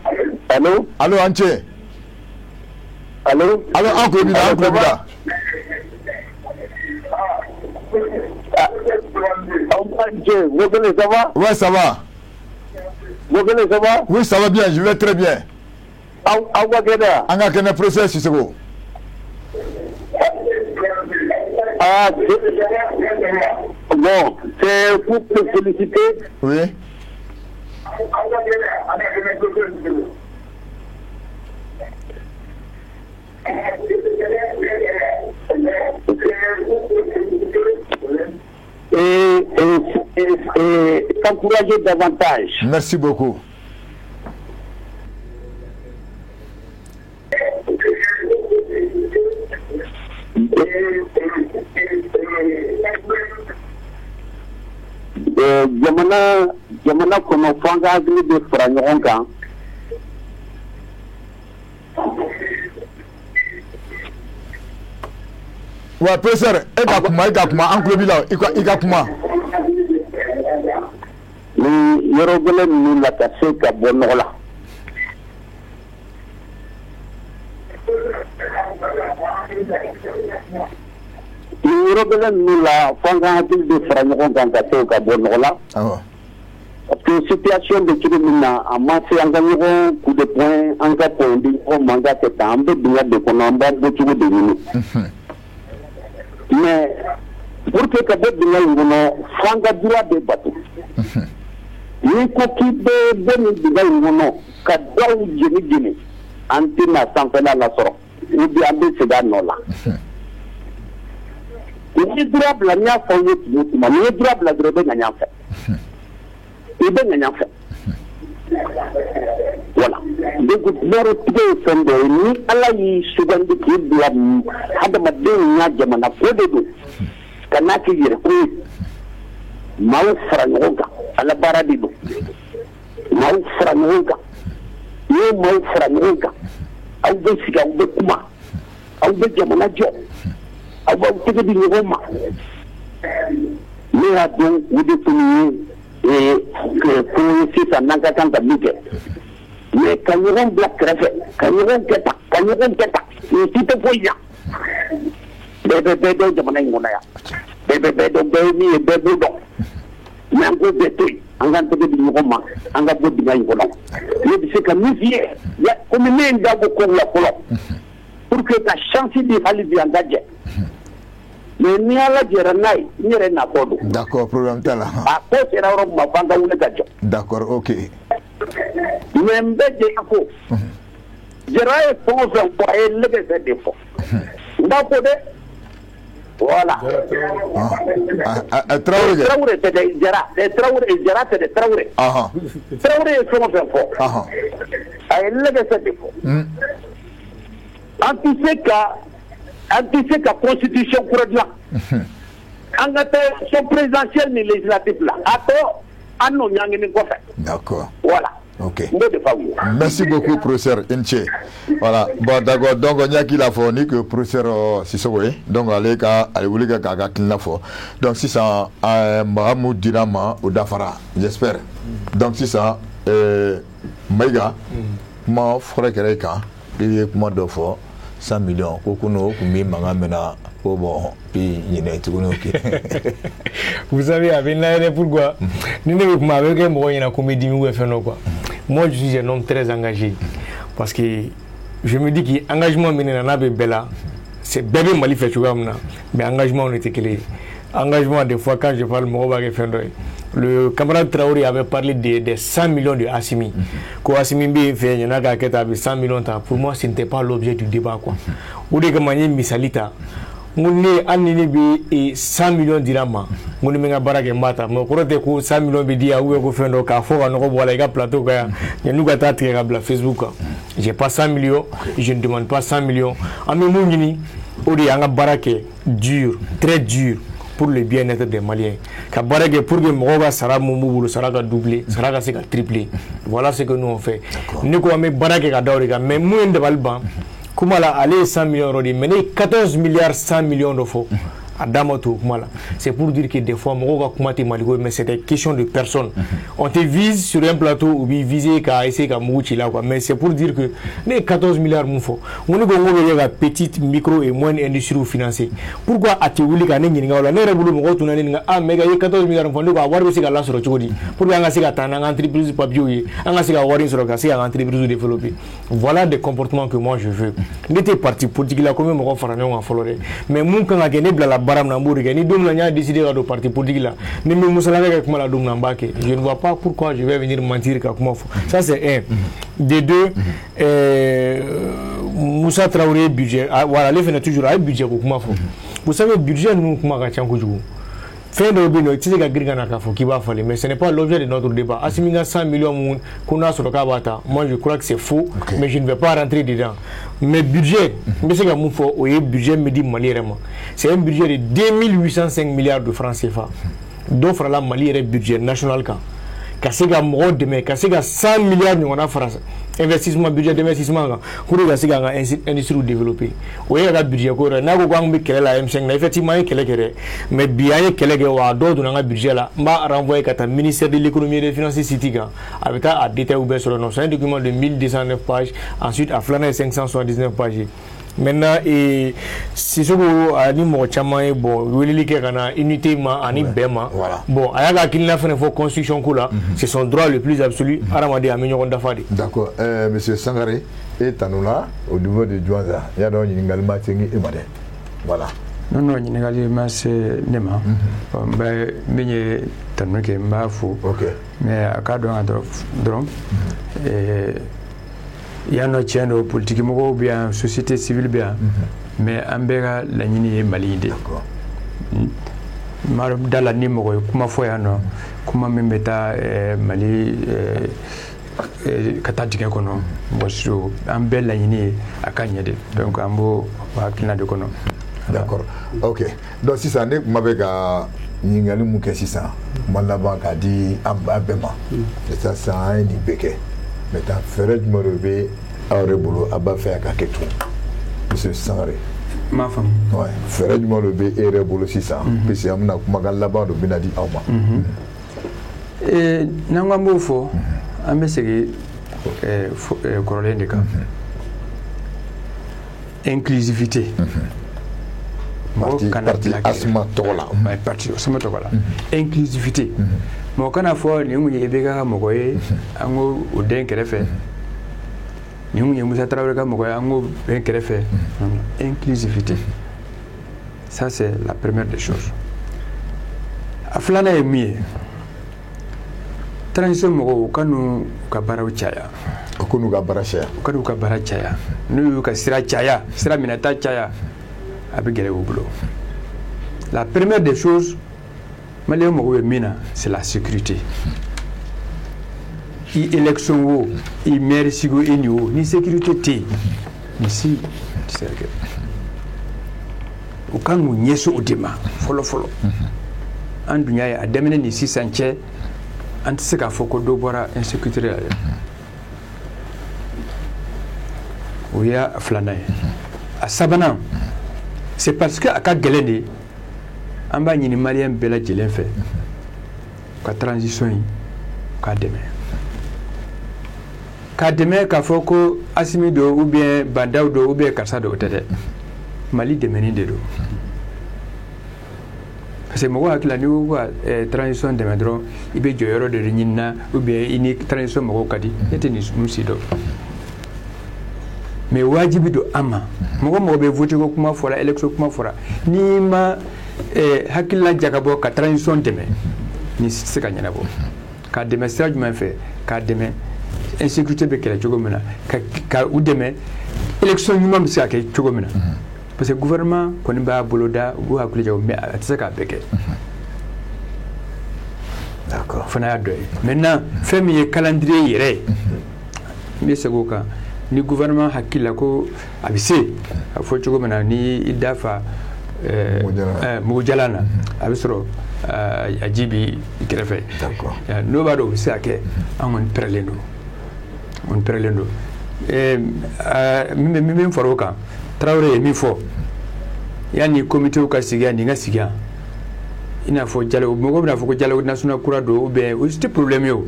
Allô, Anché. Allô? Allô, encore Bila. Vous venez, ça va? Ouais, ça va. Vous venez, ça va? Oui, ça va bien, je vais très bien. Anga Kene président Sissoko. Ah, bon, c'est pour te féliciter. Oui. Et t'encourager davantage. Merci beaucoup. Jamana kɔnɔ fɔ an ka hakili de fara ɲɔgɔn kan. Wa professeur, e ka kuma an tulo b'i la i ka kuma. Ni yɔrɔ gɛlɛn ninnu la ka se ka bɔ nɔgɔ la. Ni yɔrɔ gɛlɛn ninnu la fɔ an ka hakili de fara ɲɔgɔn kan ka se ka bɔ nɔgɔ la. Parce que situation de cogo min na a ma se an ka ɲɔgɔn coup de poing an ka poing di ɲɔgɔn ma an ka kɛ tan an bɛ dingɛ de kɔnɔ an b'a bɔ cogo de ɲini. Mais pour que ka bɔ dingɛ in kɔnɔ fɔ an ka droit de bato. N'i ko k'i bɛ bɔ nin dingɛ in kɔnɔ ka daw jeni an tɛna sanfɛla lasɔrɔ ou bien an bɛ segin a nɔ la. N'i ye droit bila n'i y'a fɔ aw ye tuma o tuma n'i ye droit bila dɔrɔn i bɛ ŋa ɲan fɛ. I bɛ ŋa ɲan fɛ. Voilà. Donc yɔrɔtigi ye fɛn dɔ ye ni Ala y'i sugandi k'i bila hadamadenw ɲa jamana ko de don ka n'a kɛ yɛrɛko ye. Maaw fara ɲɔgɔn kan Ala baara de don. Maaw fara ɲɔgɔn kan. N'i ye maaw fara ɲɔgɔn kan aw bɛ sigi aw bɛ kuma aw bɛ jamana jɔ aw b'aw tɛgɛ di ɲɔgɔn ma. Ne y'a dɔn o de tun ye ko ye sisan n'an ka kan ka min kɛ. Mais ka ɲɔgɔn bila kɛrɛfɛ ka ɲɔgɔn kɛ tan ka ɲɔgɔn kɛ tan nin si tɛ foyi ɲa. Bɛɛ bɛ bɛɛ dɔn jamana in kɔnɔ yan. Bɛɛ bɛ bɛɛ dɔn bɛɛ ye min ye bɛɛ b'o dɔn. Mais an k'o bɛɛ to yen an k'an tɛgɛ di ɲɔgɔn ma an ka bɔ dingɛ in kɔnɔ. Ne bɛ se ka min f'i ye komi ne ye n da bɔ kow la fɔlɔ pour que ka chance di hali bi an ka jɛ. Mais ni Ala jɛra n'a ye n yɛrɛ natɔ don. D'accord, problème t'a la. A ko sera yɔrɔ min ma f'an ka wuli ka jɔ. D'accord, ok. Mais n bɛ jɛya ko jɛra ye fɛn o fɛn fɔ a ye lɛgɛsɛ de fɔ. N b'a fɔ dɛ. Voilà. Traoré tɛ dɛ jara tɛ dɛ Traoré. Traoré ye fɛn o fɛn fɔ a ye lɛgɛsɛ de fɔ. An tɛ se ka constitution kura dilan. An ka taa élection présidentielle ni législative la a tɔ an n'o ɲangini kɔfɛ. D'accord. Voilà. Ok. Merci beaucoup, professeur Inche. Voilà. Bon, d'accord. Donc, on y a qui l'a fait, ni que professeur Sissoko. Donc, allez, vous voulez qu'il l'a fait. Donc, si ça, Mahamoud Dinama ou Dafara, j'espère. Donc, si ça, Maïga, ma frère Kereka, il y a comment de fois 100 millions kokuno kumbi manga mena ko bon puis yene tukuno ki vous savez avec là pourquoi ni ne kuma avec mo yena comédie ou fait non quoi. Moi je suis un homme très engagé parce que je me dis que engagement menena na be bella c'est bébé Mali fait tu vois mais engagement on était clé engagement des fois quand je parle mo ba ke fait le camarade Traoré avait parlé des 100 millions de Assimi. Quand Assimi B fait, il y en a qui ont 100 millions. Pour moi, ce n'était pas l'objet du débat. Ou des gamins misalita. On est en 100 millions de dirhams. On est en baraque mata. Mais quand on 100 millions de dirhams, on fait un café, on voit les plateau. Il y a nous qui Facebook. J'ai pas 100 millions. Je ne demande pas 100 millions. En même temps, on est en baraque dur, très dur. Pour le bien-être des Maliens. Pour que Mogoba Sara Moumou, Sara va doubler, Sara va tripler. Voilà ce que nous on fait. Nous avons Barake Kadaoriga, mais moins de Balban, comment aller 100 millions d'euros, mais 14 milliards 100 millions d'euros. C'est pour dire que des fois, mais c'est une question de personne. On te vise sur un plateau ou viser qu'à essayer qu'à mourir, mais c'est pour dire que les 14 milliards moufo, on est la petite, micro et moyenne industrie financière. Pourquoi as-tu voulu qu'on ait une ah, mais 14 milliards de avoir aussi la sur le chodi. Pourquoi on a aussi une entreprise papier, on a aussi une entreprise développée. Voilà des comportements que moi je veux. N'était parti politique là, comme on va en Floride. Mais mon quand a gagné la baram nambourg ni dom la décidé de parti politique là ni me musala avec moi la dom nambake je ne vois pas pourquoi je vais venir mentir comment ça c'est un des deux Moussa Traoré budget voilà les fait toujours un budget comment faut vous savez budget nous comment ka tianko jugu fin de bino tu sais que grigana ka faut qui va falloir mais ce n'est pas l'objet de notre débat Assimi 100 millions qu'on a sur le kabata moi je crois que c'est faux mais je ne vais pas rentrer dedans mais budget mais c'est comme faut au budget me dit Mali vraiment c'est un budget de 2805 milliards de francs CFA d'offre la Mali est budget national quand kasega mo demain kasega 100 milliards nous on a France investissement budget d'investissement pour les kasega industrie développée oui le budget ko na ko ngam kele la M5 na effectivement kele mais bien kele wa do do na budget là m'a renvoyer kata ministère de l'économie et des finances citiga avec à détail ouvert sur le nom c'est un document de 1209 pages ensuite à flâner 579 pages. Maintenant, c'est ce que ani mo chama bon wili ke kana unité ma ani bema bon ayaga kinna fene fo construction kula c'est son droit le plus absolu aramade amenyo ndafadi. D'accord, monsieur Sangaré et Tanoula au niveau de Douanza il y a donc une ngalma tengi emade voilà non ni ngali ma c'est nema ba menye tanuke mbafu OK mais akado ndrom il y a nos chaînes politiques ou bien société civile bien mais ambera la nini Mali d'accord dans la numéro comment faire non comment me mettre Mali katadike kono bosu ambel la nini akanyede donc ambo wakina de kono d'accord OK donc si ça n'est mabeka ningali muke si ça malaba ka di ambema ça ça ni beke mais ta ferait me relever à rebolo à bas faire quelque chose monsieur Sangaré ma femme ouais ferait me relever et rebolo si ça puis c'est amna kumaga là-bas de binadi auma et nangambo fo amesegi korole ndeka inclusivité parti asma tola parti asma tola inclusivité mo kana fo ni mu yebega mo koy ango uden kerefe ni mu Moussa Traoré ka mo koy ango ben kerefe inclusivité ça c'est la première des choses aflana est mieux transition mo kanu ka baraw chaya kunu ka barachaya kanu ka barachaya nu ka sira chaya sira minata chaya abigere obulo la première des choses Malien Mina, c'est la sécurité. I élection wo, I maire sigo enyo, ni sécurité té. Ici, c'est que. Au quand nous nyeso odema, follow. Andunya ya ademene ni si sanche, antiseka foko do bora insécurité. Oya flana. À Sabana, c'est parce que à Kagelene. Amba ni Malien bela jelen fait ka transition ka deme k'a dɛmɛ k'a fɔ ko Assimi do ou bien Bandaw do ou bien karisa do o tɛ dɛ Mali dɛmɛni de do parce que mɔgɔ hakili la n'i ko ka transition dɛmɛ dɔrɔn i bɛ jɔyɔrɔ de ɲini na ou bien i ni transition mɔgɔw ka di ne tɛ nin si dɔn mais wajibi do an ma mɔgɔ mɔgɔ bɛ voté ko kuma fɔra élection kuma fɔra n'i ma hakilila jagabɔ ka transition dɛmɛ ni se ka ɲɛnabɔ k'a dɛmɛ sira jumɛn fɛ k'a dɛmɛ insécurité bɛ kɛlɛ cogo min na ka u dɛmɛ élection ɲuman bɛ se ka kɛ cogo min na parce que gouvernement kɔni b'a bolo da u b'u hakili jagabɔ mais a tɛ se k'a bɛɛ kɛ d'accord fana y'a dɔ ye maintenant fɛn min ye calendrier yɛrɛ ye n bɛ segin o kan ni gouvernement hakili la ko a bɛ se a fɔ cogo min na ni i da fa mugu jalan na a bɛ sɔrɔ a ji bi kɛrɛfɛ n'o b'a dɔn o bɛ se ka kɛ an kɔni pɛrɛlen don min fara o kan Traoré ye min fɔ yanni comité ka sigi yan nin ka sigi yan i n'a fɔ Dialogue mɔgɔw bɛna fɔ ko Dialogue national kura don ou bien o tɛ problème ye o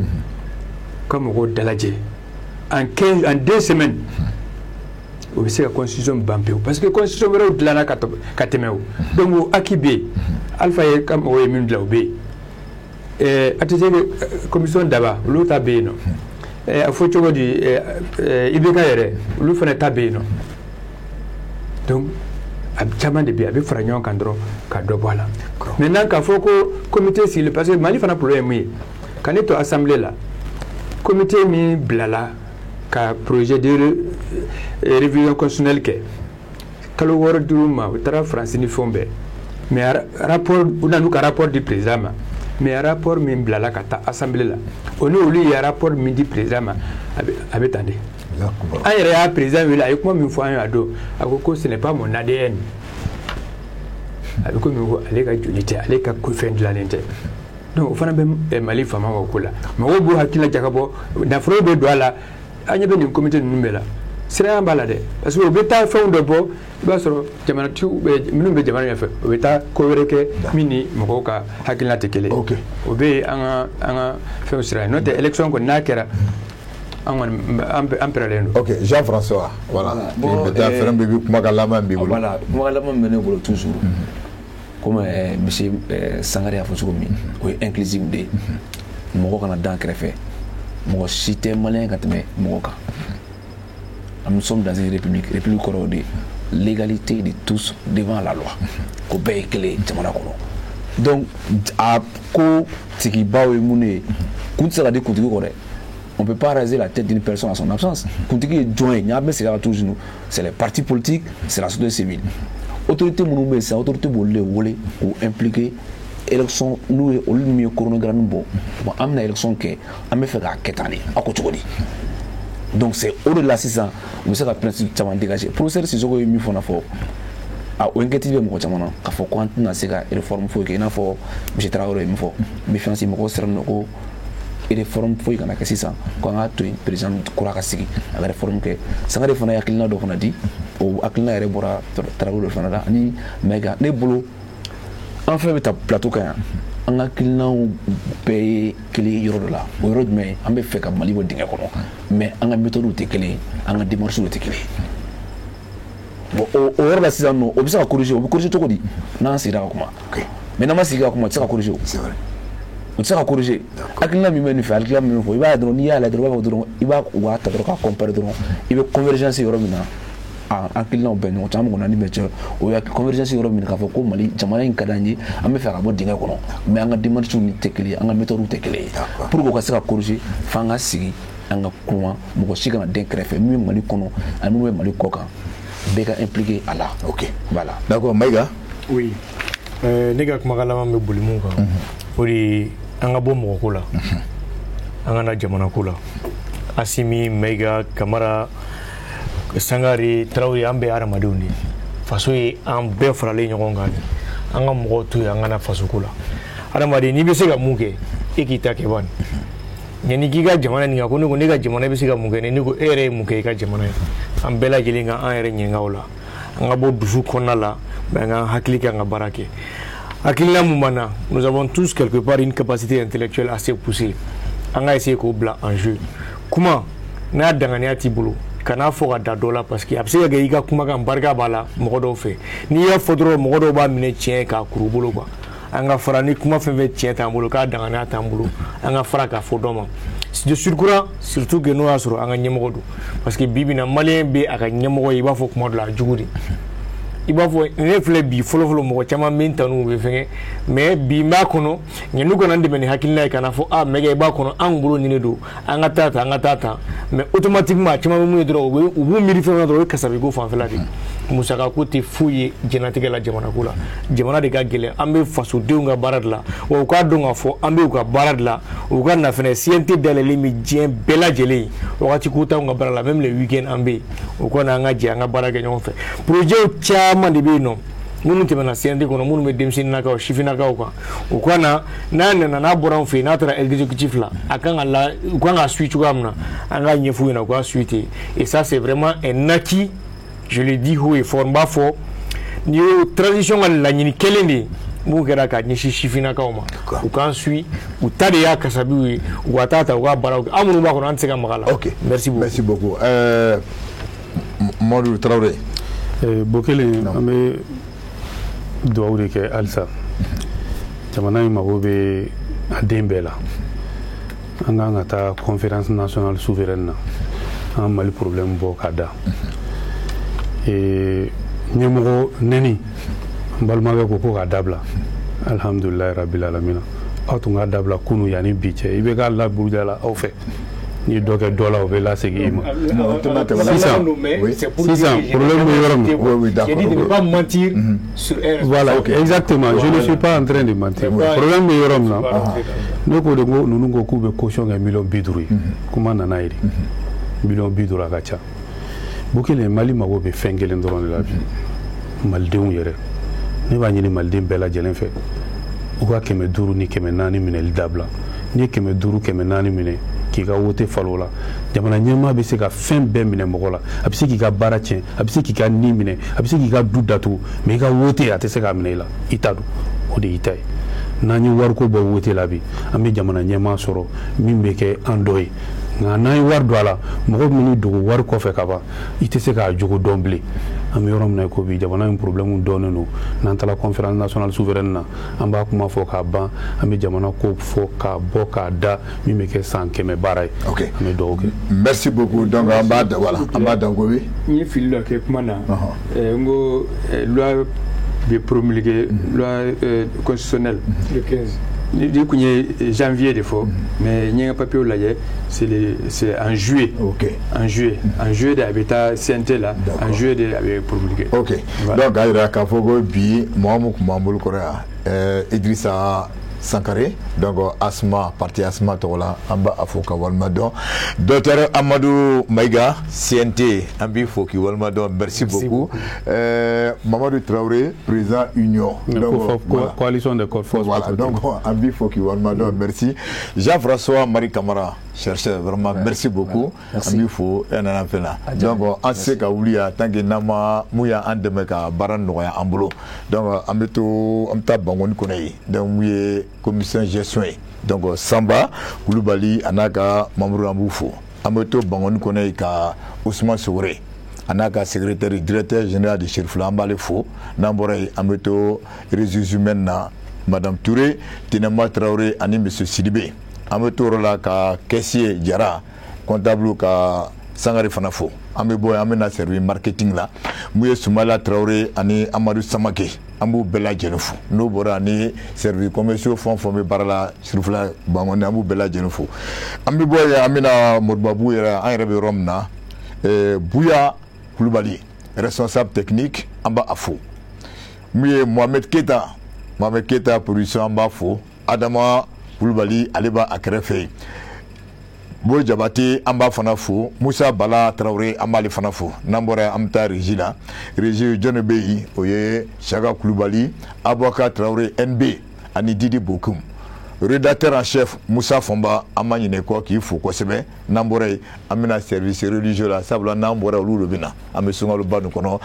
ka mɔgɔw dalajɛ en 2 semaines o bɛ se ka constitution ban pewu parce que constitution wɛrɛw dilanna ka tɛmɛ o donc o acquis bɛ yen Alpha ye ka mɔgɔw ye min dilan o bɛ yen ATT commission daba olu ta bɛ yen nɔ a fɔ cogo di IBK yɛrɛ olu fana ta bɛ yen nɔ donc a caman de bɛ yen a bɛ fara ɲɔgɔn kan dɔrɔn ka dɔ bɔ a la maintenant k'a fɔ ko comité sigili parce que Mali fana problème ye mun ye ka ne to assemblée la comité min bilala ka projet de révision constitutionnelle kɛ kalo 6 5 ma u taara France ni fɛnw bɛɛ mais rapport u nana ka rapport di président ma mais rapport min bilala ka taa assemblée la o ni olu ye rapport min di président ma a bɛ tan de an yɛrɛ y'a président wele a ye kuma min fɔ an ye a don a ko ce n'est pas mon ADN a bɛ komi ko ale ka joli tɛ ale ka fɛn dilannen tɛ donc o fana bɛ Mali faama o ko la mɔgɔw b'u hakili jagabɔ nafolo bɛ don a la an ɲɛ bɛ nin comité ninnu bɛɛ la siranya b'a la dɛ parce que o bɛ taa fɛnw dɔ bɔ i b'a sɔrɔ jamanatigiw minnu bɛ jamana ɲɛfɛ o bɛ taa ko wɛrɛ kɛ min ni mɔgɔw ka hakilina tɛ kelen ye o bɛ an ka fɛnw sira ye n'o tɛ élection kɔni n'a kɛra an pɛrɛlen don. Ok, Jean-François, voilà. Bon, fɛrɛn bɛ kumakan laban b'i bolo. Voilà, kumakan laban bɛ ne bolo toujours. Comme monsieur Sangare y'a fɔ cogo min, o ye inclusive de ye. Mɔgɔ kana dan kɛrɛfɛ. Mɔgɔ si tɛ maliyɛn ka tɛmɛ mɔgɔ kan. Nous sommes dans une république kɔrɔ de l'égalité de tous devant la loi. Ko bɛɛ ye kelen jamana kɔnɔ. Donc a ko tigibaw ye mun ye, kun tɛ se ka di kuntigi kɔ dɛ. On ne peut pas raser la tête d'une personne en son absence. Kuntigi est joint, c'est les partis politiques, c'est la société civile. Autorité mounoume, c'est autorité boule ou impliquée. Élection, nous, au lieu de coronavirus, bon, on a élection qui a fait la quête année, à côté de donc c'est au-delà de ça, nous sommes principe de dégager. Professeur, si je veux mieux faire fort, à inquiéter mon chamana, à faut quand on a ces réformes, faut qu'il y ait un fort, j'ai travaillé, il faut méfiance, il me concerne et réforme faut qu'il y ait un ça quand on a tout président Kourakasiki à la réforme que ça va défendre à quelqu'un d'autre on a dit ou à quelqu'un est bora travailler le Canada ni méga les boulots en fait avec ta plateau quand on a quelqu'un paye qu'il euro là euro mais on peut faire comme Mali ou dingue mais on a méthode ou téclé on a démarche ou téclé bon au euro là c'est ça non on peut corriger tout quoi dit non c'est là comment mais non mais c'est là comment tu vas corriger c'est vrai on sera corriger akila mi menu fa akila mi fo iba dron ya la dron dron iba wa ta dron ka comparer dron ibe convergence yoro mina akila on ben on tam on ani meche o ya convergence yoro mina ka fo ko Mali jamana in kadanyi am fa ka bo dinga kono mais anga dimanche ni tekeli anga méthode tekeli pour ko ka sera corriger fa nga sigi anga kuma mo shiga na den krefe mi Mali kono ani mo Mali koka beka impliqué à la OK voilà d'accord Maïga oui nega kuma kala me bolimu ka ori an ka bɔ mɔgɔ ko la an ka na jamana ko la Assimi Maïga Kamara Sangare Traoré an bɛɛ hadamadenw de faso ye an bɛɛ faralen ɲɔgɔn kan an ka mɔgɔw to yen an ka na faso ko la hadamaden n'i bɛ se ka mun kɛ e k'i ta kɛ bani yanni k'i ka jamana nin kan ko ne ko ne ka jamana bɛ se ka mun kɛ ne ko e yɛrɛ ye mun kɛ i ka jamana ye an bɛɛ lajɛlen ka an yɛrɛ ɲɛnga o la an ka bɔ dusu kɔnɔna la mɛ an ka hakili kɛ an ka baara kɛ Akila Moumana, nous avons tous quelque part une capacité intellectuelle assez poussée. On a essayé de en jeu. Comment n'a danganiya t'i bolo kana fɔ ka da dɔ la parce que a bɛ se ka kɛ i ka kumakan barika b'a la mɔgɔ dɔw fɛ n'i y'a fɔ dɔrɔn mɔgɔ dɔw b'a minɛ tiɲɛ k'a kuru bolo quoi an ka fara ni kuma fɛn fɛn tiɲɛ t'an bolo k'a danganiya t'an bolo an ka fara k'a fɔ dɔ ma de surcroît surtout que n'o y'a sɔrɔ an ka ɲɛmɔgɔ don parce que bi bi in na maliyɛn bɛ a ka ɲɛmɔgɔ ye i b'a fɔ kuma dɔ la a jugu de i b'a fɔ ne filɛ bi fɔlɔfɔlɔ mɔgɔ caman min tanu bɛ fɛngɛ mais bi n b'a kɔnɔ ɲɛnu kana dɛmɛ ni hakilina ye kana fɔ ah mɛgɛ i b'a kɔnɔ an bolo ɲini don an ka taa tan an ka taa tan mais automatiquement caman bɛ mun ye dɔrɔn u b'u miiri fɛn dɔrɔn o ye kasabiko fanfɛla de musaka ko tɛ foyi ye jɛnatigɛ la jamana ko la jamana de ka gɛlɛn an bɛ fasodenw ka baara de la wa u k'a dɔn k'a fɔ an bɛ u ka baara de la u ka na fɛnɛ CNT dayɛlɛlen bɛ diɲɛ bɛɛ lajɛlen wagati ko t'anw ka baara la même le week-end an bɛ yen o kɔni an ka jɛ an ka baara kɛ ɲɔgɔn fɛ projet caman de bɛ yen nɔ minnu tɛmɛna CNT kɔnɔ minnu bɛ denmisɛnninnakaw sifinnakaw kan u ka na n'a nana n'a bɔra an fɛ yen n'a taara exécutif la a kan ka la u kan ka suit cogoya min na an ka ɲɛf'u ɲɛna u ka suit ten et ça c'est vraiment un acquis je le dis haut et fort n b'a fɔ ni ye transition ka laɲini kelen de ye mun kɛra ka ɲɛsin sifinnakaw ma u k'an suit u ta de y'a kasabiw ye u ka taa ta u ka baaraw kɛ an minnu b'a kɔnɔ an tɛ se ka maga la. Ok, merci beaucoup. Merci beaucoup. Madu Traoré. Bokele an bɛ duwawu de kɛ halisa jamana in mago bɛ a den bɛɛ la an kan ka taa conférence nationale souveraine na an Mali problème bɔ k'a da ɲɛmɔgɔ nɛni n balimakɛ ko k'a dabila alhamdulilayi rabil alamina aw tun k'a dabila kunu yanni bi cɛ i bɛ k'a laburuja la aw fɛ ni dɔ kɛ dɔ la o bɛ lasegin i ma sisan problème bɛ yɔrɔ min voilà exactement je ne suis pas en train de mentir problème bɛ yɔrɔ min na ne ko de ko ninnu ko k'u bɛ caution kɛ miliyɔn 50 ye kuma nana ye de miliyɔn 50 a ka ca Bokele Mali mago bɛ fɛn kelen dɔrɔn de la bi malidenw yɛrɛ ne b'a ɲini maliden bɛɛ lajɛlen fɛ u ka 500 ni 400 minɛli dabila n'i ye 500 400 minɛ k'i ka wote falo la jamana ɲɛmaa bɛ se ka fɛn bɛɛ minɛ mɔgɔ la a bɛ se k'i ka baara tiɲɛ a bɛ se k'i ka ni minɛ a bɛ se k'i ka du datugu mais i ka wote a tɛ se k'a minɛ i la i ta don o de y'i ta ye n'an ye wariko bɔ wote la bi an bɛ jamana ɲɛmaa sɔrɔ min bɛ kɛ an dɔ ye nka n'an ye wari don a la mɔgɔ minnu dogo wari kɔfɛ ka ban i tɛ se k'a jogo dɔn bilen an bɛ yɔrɔ min na ko bi jamana in problème dɔɔnin don n'an taara conférence nationale souveraine na an b'a kuma fɔ k'a ban an bɛ jamana ko fɔ k'a bɔ k'a da min bɛ kɛ san 100 baara ye an bɛ dugawu kɛ. Merci beaucoup donc an b'a da voilà an b'a dan ko bi. n ye fili dɔ kɛ kuma na n ko loi bɛ promulguer loi constitutionnelle le 15. Du coup, janvier de fois, mais il y a un papier là, c'est en juillet. Ok. En juillet de l'habitat CNT là, en juillet de l'habitat promulgué. Ok. Voilà. Donc, il y a un peu de Mohamed Koumamoul Korea, Idrissa Sankare, donc Asma, parti Asma Tola, Amba Afoka Walmadon, Docteur Amadou Maïga, CNT, Ambi Foki Walmadon, merci beaucoup. Mamadou Traoré, président Union. Coalition de Corps Force. Voilà, donc Ambi Foki Walmadon, merci. Jean-François Marie Camara, chercheur, vraiment, merci beaucoup. Ambi Fo, donc, on sait qu'Aulia, tant que Nama, Mouya, Andemeka, Baran Noya, Ambolo. Donc, Ambeto, Amta Bangon Konei. Donc, Mouye, commission gestion donc Samba Koulibaly anaka Mamadou Amboufo ameto bangon connaît ka Ousmane Souré anaka secrétaire directeur général de Cherfla Ambale Fo Namboré ameto ressources humaines na madame Touré Tinama Traoré ani monsieur Sidibé ameto rola ka caissier Diara comptable ka Sangare Fanafo ambe boy amena service marketing la Mouye Soumala Traoré ani Amadou Samake ambu bela jenufu no bora ni service commerciaux fond formé par la Cherfla bangone ambu bela jenufu ambe boy amena Modbabou era en rebe romna Bouya Koulibaly responsable technique amba afo Mouye Mohamed Keita production amba afo Adama Koulibaly aleba akrefe Boy Jabate amba fanafo Moussa Bala Traoré amba le fanafo Nambora amta Regina Régie John Beyi oye Chaga Koulibaly Abouaka Traoré NB ani Didi Bokoum rédacteur en chef Moussa Fomba amanyine ko ki fo ko sebe Nambora amina service religieux la sabla Nambora lulu bina amesunga lu banu kono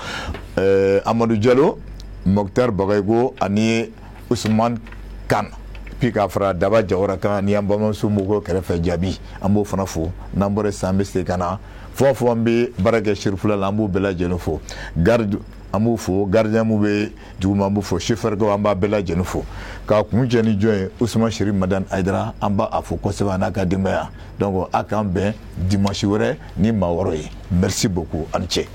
Amadou Diallo Mokhtar Bagaygo ani Ousmane Kane puis k'a fara Daba Jawara kan ni an balimamuso mɔgɔw kɛrɛfɛ Jaabi an b'o fana fo n'an bɔra sisan an bɛ segin ka na fɔ fɔ an bɛ baara kɛ Sherifula la an b'o bɛɛ lajɛlen fo garde an b'o fo gardien mun bɛ duguma an b'o fo chauffeur an b'a bɛɛ lajɛlen fo k'a kun cɛ ni jɔn ye Usman Sherif Madani Ayidara an b'a fo kosɛbɛ a n'a ka denbaya donc a k'an bɛn dimanche wɛrɛ ni maa wɔɔrɔ ye merci beaucoup a ni cɛ.